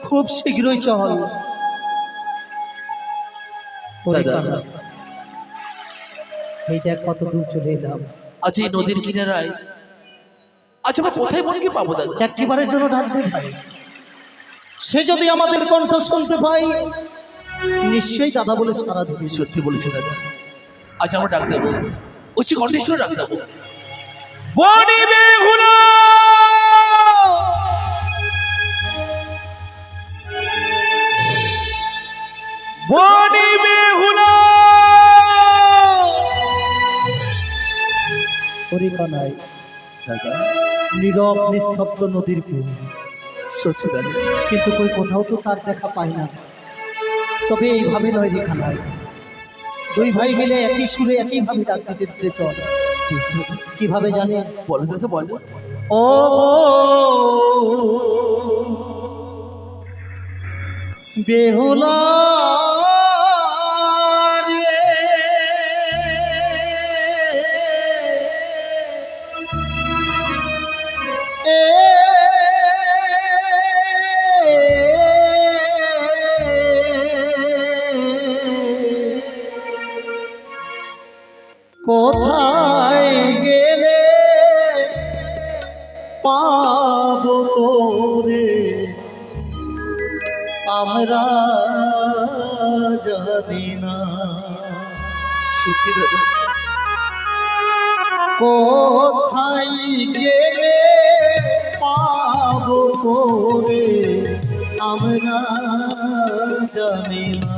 খুব শীঘ্রই চল। ওরে দাদা। কানাই, এই দেখ কত দূর চলে এলাম। আজ এই নদীর কিনারায় আজ আমরা কোথায় মনে পাবো দাদা? একটিবারের জন্য ডাক দে ভাই, সে যদি আমাদের কণ্ঠ শুনতে পাই নিশ্চয়ই দাদা বলে সারা দেবে। সত্যি বলেছি দাদা, আজ আমরা ডাক দেবো, উচ্চ কণ্ঠেশ্বরে ডাক দেবো। বনি বেহুলা, বনি বেহুলা। ওরে কানাই, দাদা নীরব নিস্তব্ধ নদীর কূল, সত্যি দাদা, কিন্তু কই কোথাও তো তার দেখা পাই না। তবে এইভাবে নয় রে কানাই, দুই ভাই মিলে একই সুরে একইভাবে ডাক দিতে দিতে চল। কিভাবে জানে? বলো দাদা বলো। ও বেহুলা রে, কোথায় গেলে পাবো তোরে আমরা জানি না। সত্যি দাদা, কোথায় গেলে পাবো তোরে আমরা জানি না।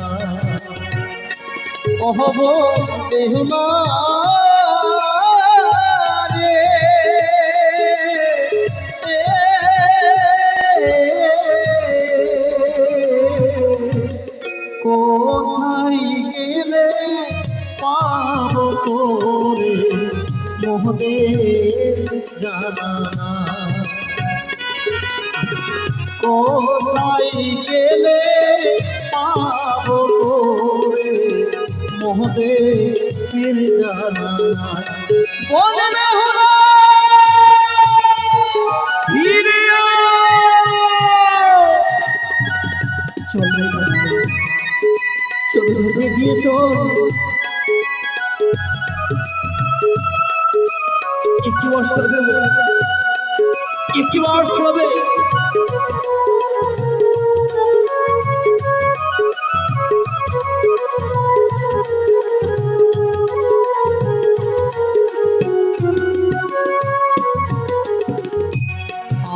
ওহব বেহুলা রে, কোথায় গেলে পাবো তোরে মোহদের জানা। কোথায় গেলে পাবো তোরে মোহদের জানা। বলে বেহুলা চল চল এগিয়ে চল। একটু বর্ষা দেবো, একটু বর্ষা হবে।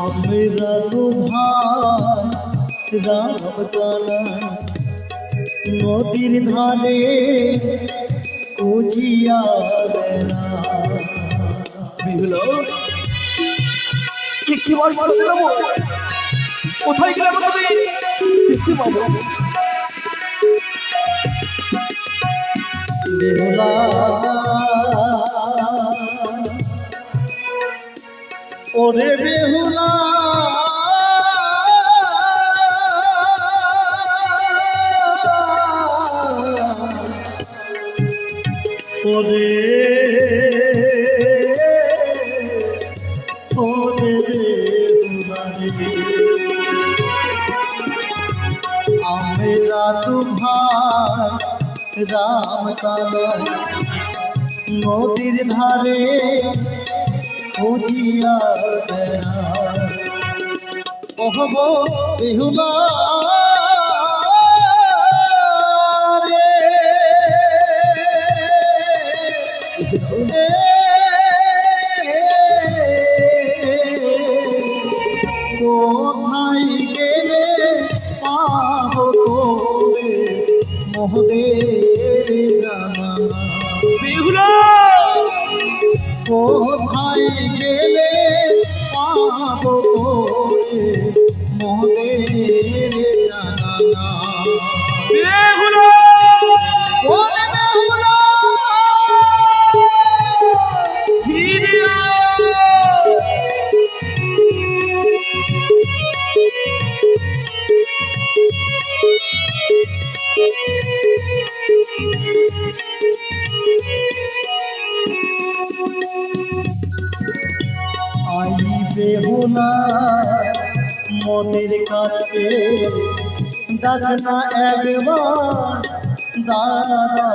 আমরা তো ভাই রামকানা নদীর ধারে উজিয়ারা। বেহুলা একটু বর্ষা দেবো, কোথায় গেলাম তবে দেখতে পাবো। বেহুলা ওরে বেহুলা ওরে ওরে বেহুলা রে, আমরা তোমার রামকানা নদীর ধারে উজিয়া ওহব বেহুলা রে, কোথায় গেলে পাবো তোরে মোহদের জানা। বেহুলা কোথায় গেলে পাবো তোরে মোদের জানালা বেহুলা ওরে বেহুলা ফিরে আই বেহুলা মোদের কাছে ডাক না একবার দাদা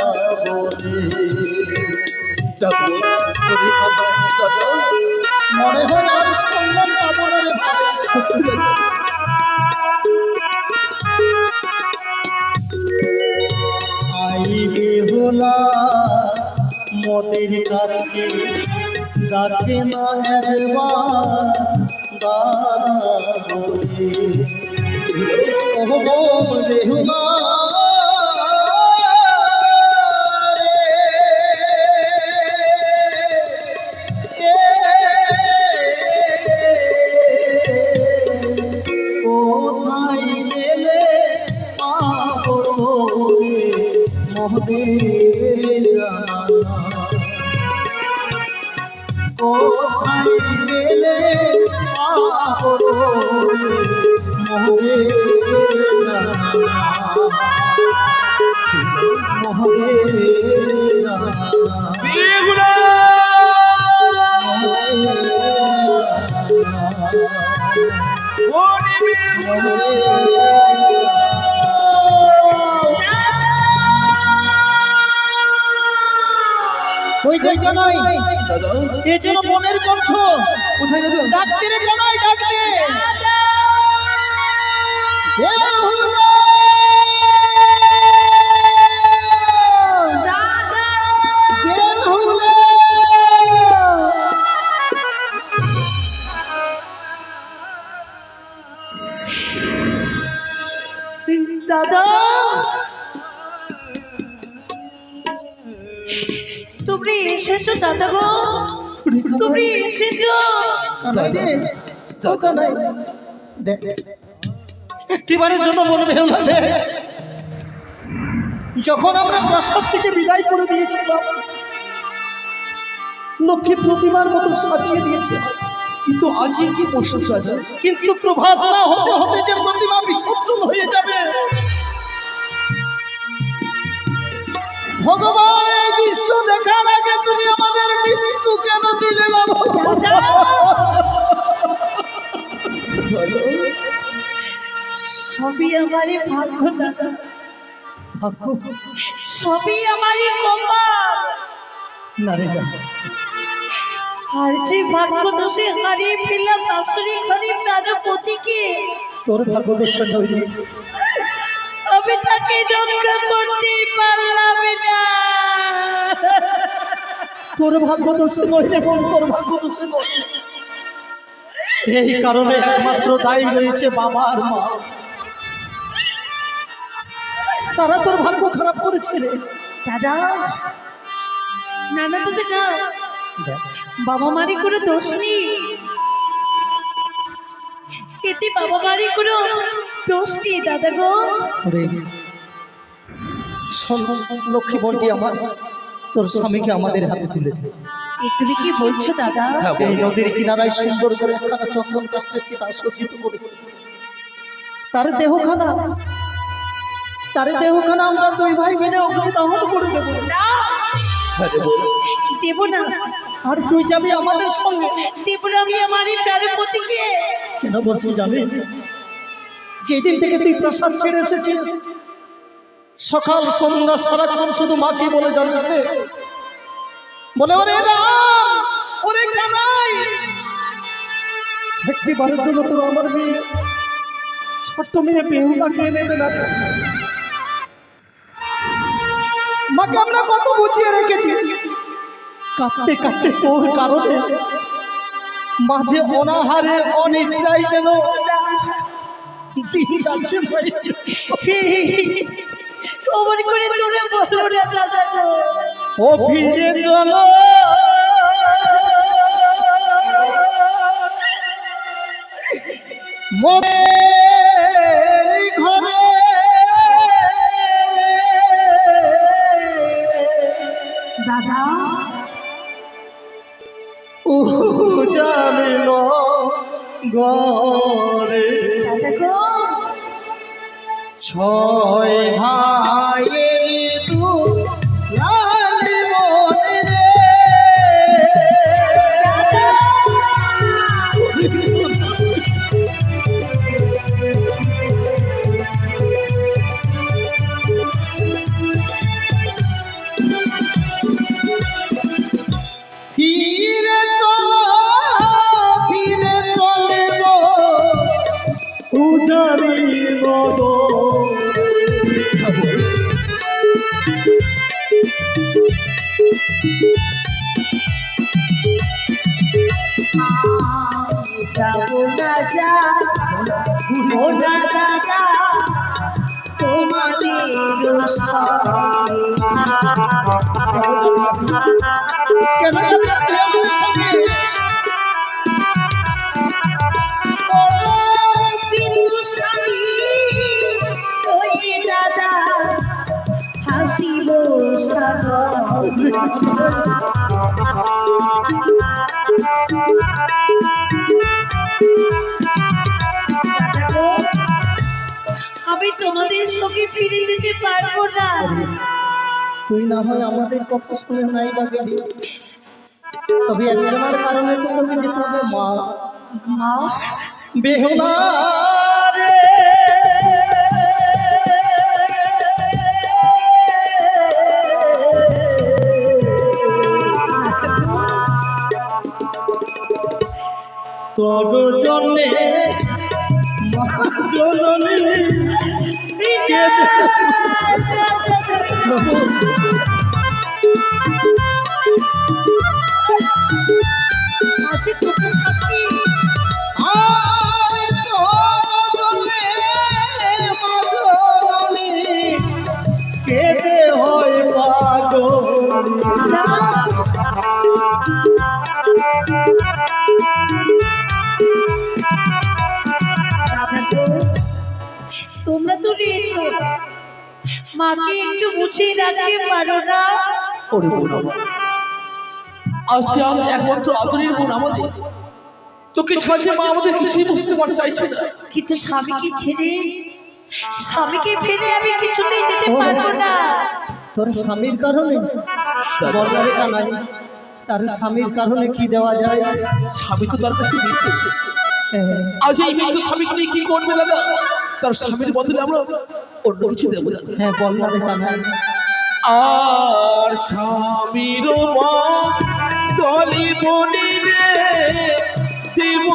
বলে মনে হয় আর সন্ধান পাবো না রে ভাই। আই বেহুলা মোদের কাছে ডাকে না একবার দাদা বলে ও বেহুলা কোথায় গেলে পাবো তোরে মোদের জানালা কোথায় গেলে পাবো তোরে মোদের জানালা মোদের জানালা বেহুলা ওরে বেহুলা ওই দেখ কানাই দাদা এ যেন মনের কণ্ঠ কোথায় দাদা ডাকতে রে কানাই ডাকতে বেহুলা বেহুলা দাদা তুমি এসেছো দাদা গো, তুমি এসেছো। কানাই রে ও কানাই দেখ একটিবারের জন্য মন বেহুলা দে যখন আমরা প্রাসাদ থেকে বিদায় করে দিয়েছিলাম লক্ষ্মী প্রতিমার মতো সাজিয়ে দিয়েছে কিন্তু আজকে কি বসত রাজা কিন্তু প্রভাত না হতে হতে যে প্রতিমা বিসর্জন হয়ে যাবে ভগবান এই দৃশ্য দেখার আগে তুমি আমাদের মৃত্যু কেন দিলে না ভগবান? সবই আমারই ভাগ্য দাদা, ভাগ্য সবই আমারই কপাল। না রে না আর যে ভাগ্য দোষে হারিয়ে ফেললাম আসলে ঘরে প্রাণপতিকে, তোর ভাগ্য দোষ নয় আমি তাকে রক্ষা করতে পারলাম না। তোর ভাগ্য দোষ নয় রে বোন, তোর ভাগ্য দোষ নয়। এই কারণে একমাত্র দায়ী রয়েছে বাবা আর মা, তারা তোর ভাগ্য খারাপ করেছে রে দাদা না না দাদা না, বাবা মারি কোনো দোষ নেই, এতে বাবা মারি কোনো দোষ নেই দাদা গো। ওরে শোন লক্ষ্মী বোনটি আমার তোর স্বামীকে আমাদের হাতে তুলে দে। এ তুমি কি বলছো দাদা? এই নদীর কিনারায় সুন্দর করে একখানা চন্দন কাষ্ঠের চিতা সজ্জিত করে তার দেহখানা আমরা দুই ভাই মিলে অগ্নি দহন করে দেবো না দেব না, আর তুই যাবি আমাদের সঙ্গে। দেব না আমি আমার এই প্রাণপতিকে। কেন বলছি জানিস, যেদিন থেকে তুই প্রাসাদ ছেড়ে এসেছিস সকাল সন্ধ্যা সারাক্ষণ শুধু মাকে বলে জানিস রে, বলে ওরে রাম ওরে কানাই, একটি বারের জন্য তোর আমার মেয়ে ছোট্ট মেয়ে বেহুলাকে এনে দে না। মাকে আমরা কত বুঝিয়ে রেখেছি, কাঁদতে কাঁদতে তোর কারণে মাঝে অনাহারে অনিদ্রায় যেন দিন যাচ্ছে ভাই। খবর করে তোরে বলো না দাদা গো। ও ফিরে চলো মোদের ঘরে দাদা ও জানিল গরে দাদা গো ছয় ভাইয়ের দু লাল মনে রে ফিরে চলো ফিরে চলিব উজারি বদন যাবো না যা ও না দাদা তোমাদের কেন যাবে না তুই আমাদের সঙ্গে ও বিন্দু স্বামী ওই দাদা হাসিব আমি তোমাদের সঙ্গে ফিরে যেতে পারবো না। তুই না হয় আমাদের কথা শুনে নাই বা গেলি, তবে একজনের কারণে তো তোকে যেতে হবে মা। মা বেহুলা রে তোর জন্যে মা জননী আছে তোকে থাকতে আয় তোর জন্যে মা জননী কেঁদে হয় পাগল। তোমরা তো রয়েছো, মাকে একটু মুছিয়ে রাখতে পারো না? ওরে বোন আমার, আজকে আজ একমাত্র আদরের বোন আমাদের, তোকে ছাড়ছে মা আমাদের কিছুই বুঝতে পারতে চাইছে না। কিন্তু স্বামীকে ফেলে আমি কিছুতেই যেতে পারবো না। তোর স্বামীর কারণে বর্ণারে কানাই, তার স্বামীর কারণে কি দেওয়া যায়? স্বামী তো তার কাছে মৃত্যু। আজ এই মৃত্যু স্বামীকে নিয়ে কি করবে দাদা? তার স্বামীর বদলে আমরা অন্য কিছু দেবো না। হ্যাঁ বর্ণারে কানাই, আর স্বামীর দলি বনি রে দেব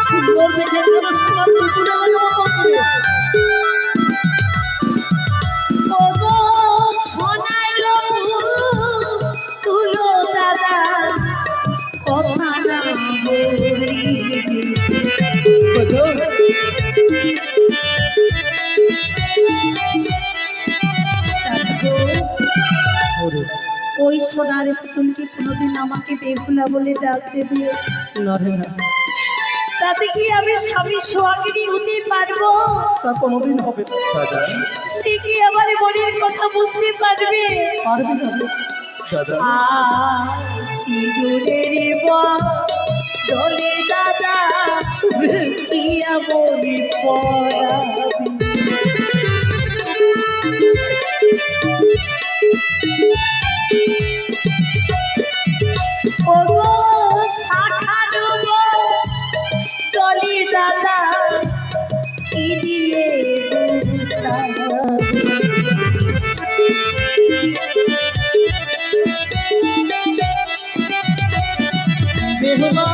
সুন্দর দেখে কেন সবার তুলে লাগাবো করছে? ওগো সোনার তুলো দাদা কথা না বলি। ওই সোনার পুতুলকে কোনোদিন আমাকে বেহুলা বলে ডাক দেবে না, তাতে কি আমি স্বামী সোহাগিনী হতে পারবো? তা কোনোদিন হবে না। দাদা সে কি আমার মনের কথা বুঝতে পারবে? পারবি না। দাদা সিঁদুরের দলে দাদা কি বলি পড়াবি? ওগো শাখানো দলে দাদা কি দিয়ে বুঝাবি? বেহুলা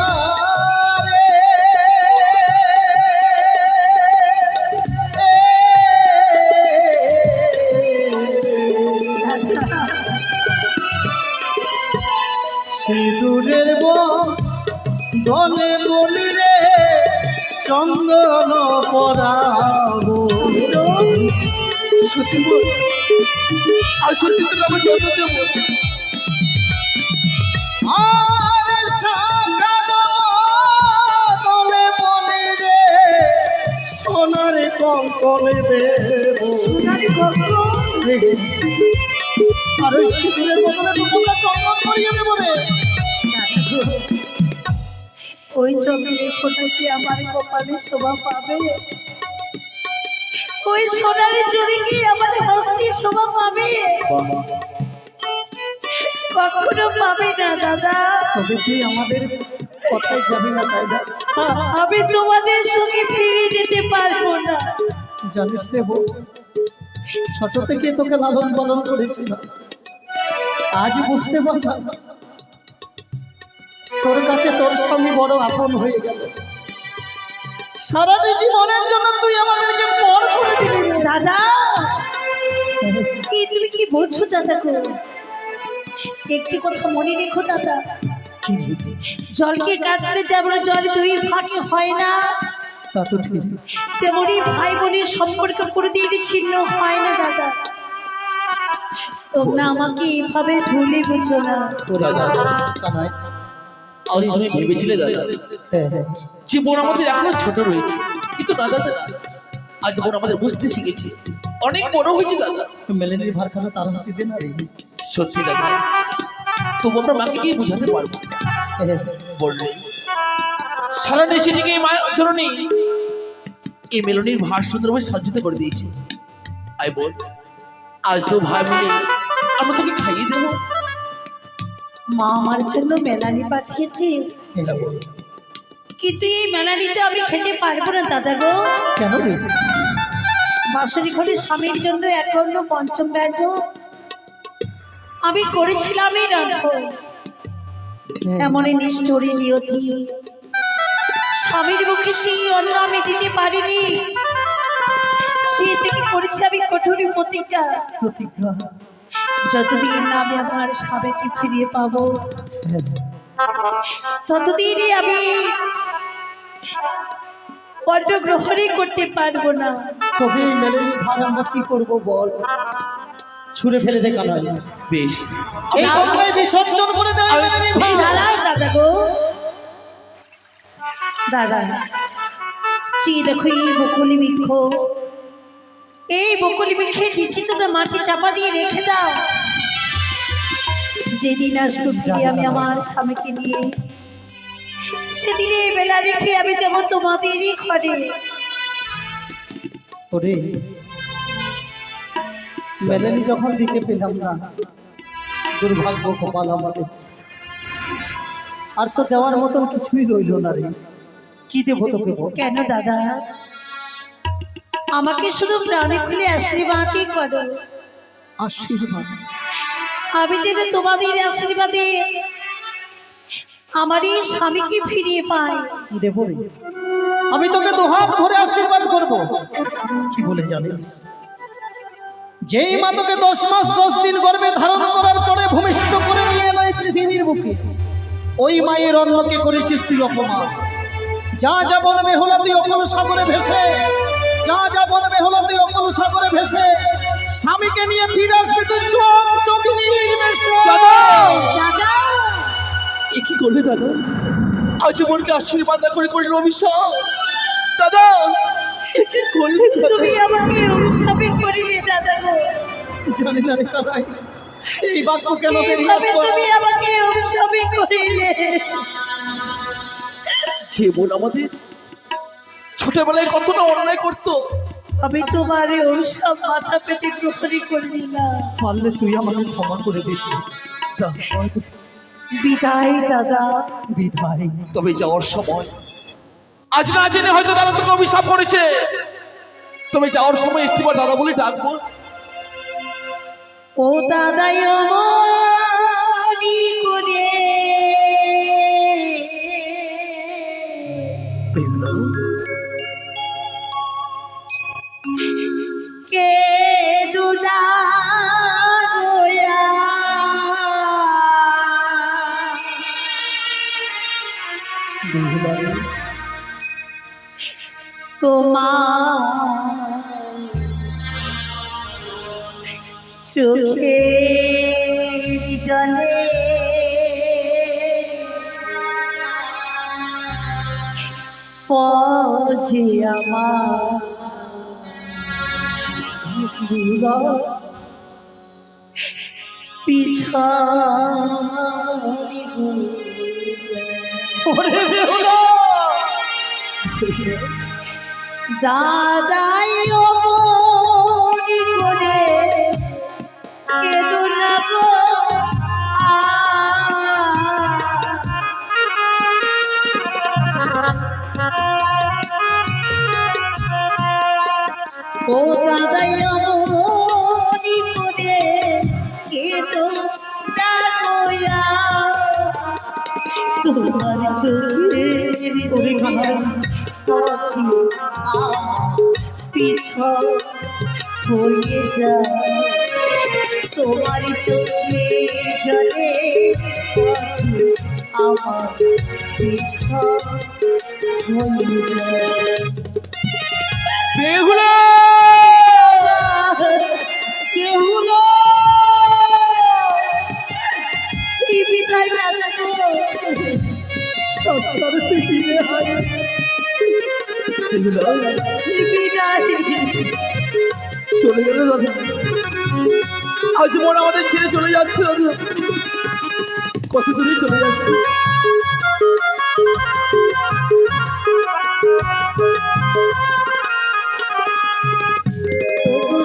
সিঁদুরের দলে বলি রে চন্দন পরাবো। সত্যি বল, আর সত্যি তো আমি চন্দ্র দেবো। আর সাগর সকলে দেব সোনার গল্প আর ওই সিঁদুরের বদলে তোকে আমরা চন্দন করিয়ে দেবো রে। ওই চন্দ্রের ফোঁটা কি আমার কপালে শোভা পাবে? ওই সোনার চুড়ি কি আমার হস্তির শোভা পাবে? কখনো পাবে না দাদা। তবে তুই আমাদের কথায় যাবি না তাই না? আমি তোমাদের সঙ্গে ফিরে যেতে পারবো না। জানিস রে বউ, ছোট থেকে তোকে লালন পালন করেছিলাম, আজ বুঝতে পারলাম তোর কাছে তোর স্বামী বড় আপন হয়ে গেল। সারাটি জীবনের জন্য তুই আমাদেরকে পর করে দিলি রে। দাদা এই তুমি কি বলছো দাদা গো? একটি কথা মনে রেখো দাদা, জলকে কাটলে যেমন জল দুই ভাগে হয় না, তা তো ঠিক। তেমনি ভাই বোনের সম্পর্ক কোনোদিন ছিন্ন হয় না দাদা। তোমরা আমাকে এইভাবে ভুলে বুঝো না। দাদা কানাই, আজ তুমি ভেবেছিলে দাদা হ্যাঁ হ্যাঁ, যে বোন আমাদের এখনো ছোট রয়েছে, কিন্তু না দাদা না, আজ বোন আমাদের বুঝতে শিখেছে, অনেক বড় হয়েছে দাদা। মেলেনির ভারখানা তার হাতে দে না রে। সত্যি দাদা, তবু আমরা মাকে গিয়ে বোঝাতে পারবো। হ্যাঁ, বললে সারা দেশে থেকে এই মায়ের জননী এই মেলনির ভার সুন্দরভাবে সজ্জিত করে দিয়েছে। আই বল, আজ তো ভাই মিলে আমরা তোকে খাইয়ে দেবো। মা আমার জন্য মেলানি পাঠিয়েছে, হ্যাঁ বল। কিন্তু এই মেলানিতে আমি খেতে পারবো না দাদা গো। কেন রে? বাঁশরি ঘরে স্বামীর জন্য একান্ন পঞ্চম ব্যাগ আমি করেছিলাম এই রাখো। এমনই নিষ্ঠুরী নিয়তি, স্বামীর মুখে সেই অন্ন আমি দিতে পারিনি। সে থেকে করেছি আমি কঠোর প্রতিজ্ঞা, প্রতিজ্ঞা। যতদিন না আমি আমার স্বামীকে ফিরিয়ে পাবো ততদিনই আমি অন্ন গ্রহণই করতে পারবো না। তবে এই মেলেনির ভার আমরা কি করব বল? ছুঁড়ে ফেলে দে কানাই। বেশ, এই গঙ্গায় বিসর্জন করে দেয় মেলেনির ভার। দাঁড়াও দাদা গো, দাঁড়ান। দেখো এই বকুলি বৃক্ষ, এই বকুলি বৃক্ষের নিচে তোমরা মাটি চাপা দিয়ে রেখে দাও। যেদিন আসবো ফিরে আমি আমার স্বামীকে নিয়ে, সেদিনে বেলা রেখে আমি যাবো তোমাদেরই ঘরে। ওরে, মেলেনি যখন দিতে পেলাম না, দুর্ভাগ্য কপাল আমাদের। আর তো দেওয়ার মতন কিছুই রইল না রে। কি দেবো তোকে বল? কেন দাদা, আমাকে শুধু প্রাণী খুলে আশীর্বাদই করো। আশীর্বাদ? আমি যেন তোমাদের আশীর্বাদে আমার এই স্বামীকে ফিরিয়ে পাই। দেবো রে, আমি তোকে দুহাত ভরে আশীর্বাদ করব। কি বলে জানিস? যেই মা তোকে 10 মাস 10 দিন গর্ভে ধারণ করার পরে ভূমিষ্ঠ করে নিয়ে এলো এই পৃথিবীর বুকে, ওই মায়ের অন্নকে করেছিস তুই অপমান। যা যা বন বেহুলা তুই অকল সাগরে ভেসে, যা যা বন বেহুলা তুই অকল সাগরে ভেসে স্বামীকে নিয়ে ফিরে আসবি তুই চোখ চোখ নির্বেশে। দাদা এ কি করলে দাদা? আজ বোনকে আশীর্বাদ না করে করলেন অভিশাপ। দাদা এ কি করলে দাদা? তুমি আমাকে অভিশাপ করিলে দাদা গো। জানি না রে কানাই, এই বাক্য কেন বেরিয়ে কিভাবে আসলো? তুমি আমাকে অভিশাপ করিলে? যে বোন আমাদের ছোটবেলায় কতটা অন্যায় করতো, আমি তোমার এই অভিশাপ মাথা পেতে গ্রহণ করি না। পারলে তুই আমাকে ক্ষমা করে দিস। বিদায় দাদা। বিধায়। তবে যাওয়ার সময় আজ না জেনে হয়তো দাদা তোকে অভিশাপ করেছে, তবে যাওয়ার সময় একটিবার দাদা বলে ডাকবো। ও দাদাই অমনি করে কে দুলা রোয়া তোমার চোখে জলে পৌঁছে আমার বেহুলা পিছারি গো। ওরে বেহুলা দাদাই অমনি করে কেঁদো না গো। ও দাদাই অমনি করে কেঁদো না গো। তোমার চোখের ওরে খানা পিছা হয়ে যায়, তোমার চোখের জলে আমার পিছা হয়ে যায়। বেহুলা বেহুলা কি বিদায় দাদা গো। সসর ফিরে হয় বেহুলা কি বিদায়। চলে গেল দাদা আজ মন আমাদের ছেড়ে চলে যাচ্ছে দাদা কত দূরে চলে যাচ্ছে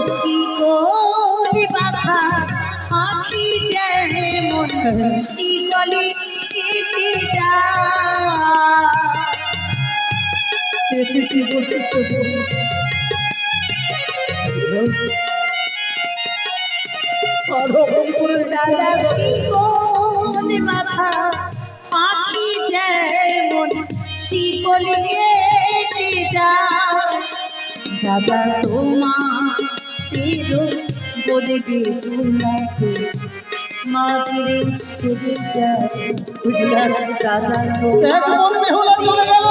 শিকলি বাঁধা আঁখি যেমন শিকলি কেটে যায়। কি বলছিস দাদা শিকলি বাঁধা আঁখি যেমন শিকলি কেটে যায়। দাদা তোমার বলে বেহুলাকে মাঝে ছেড়ে যায়। দাদা দেখ মন বেহুলা চলে গেল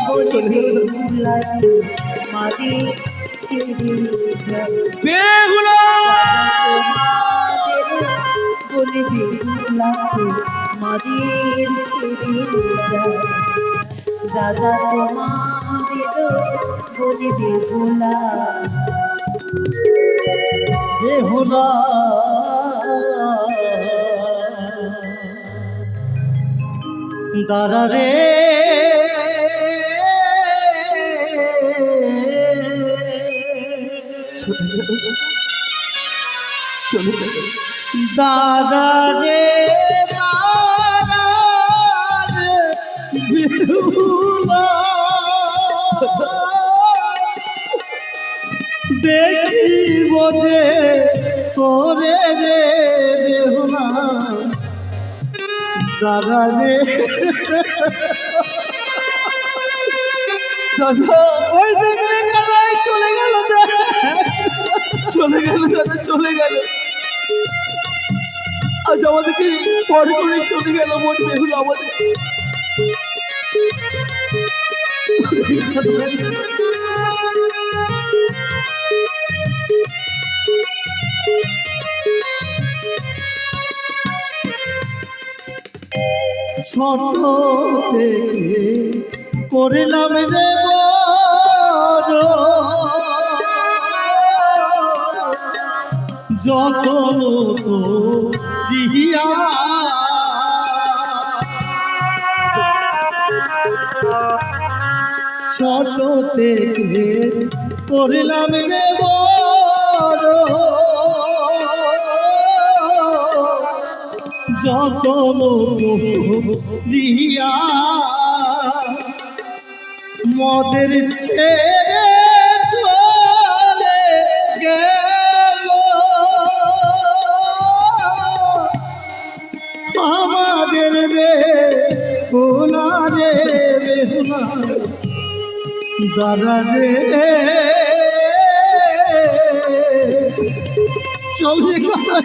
বলে বেহুলাকে মাঝে ছেড়ে যায়। বেহুলা বলে বেহুলাকে মাঝে ছেড়ে যায়। দাদা তোমাদের বলে বেহুলা বেহুলা দাঁড়া রে চলে গেল দাঁড়া রে দাঁড়া রে বেহুলা দেখিব যে তোরে রে বেহুলা দাদা রে দাদা ওই দেখলে কানাই চলে গেল চলে গেল দাদা চলে গেল আজ আমাদেরকে পর করে চলে গেল মন বেহুলা আমাদের ছোট থেকে করলাম রে বড় যত তো দিয়া ছোট থেকে করলাম রে বড় যত দিয়া মদের ছেড়ে চলে গেল আমাদের বেহুলা রে বেহুলা দাদা রে চলে গেল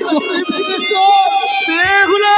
বেহুলা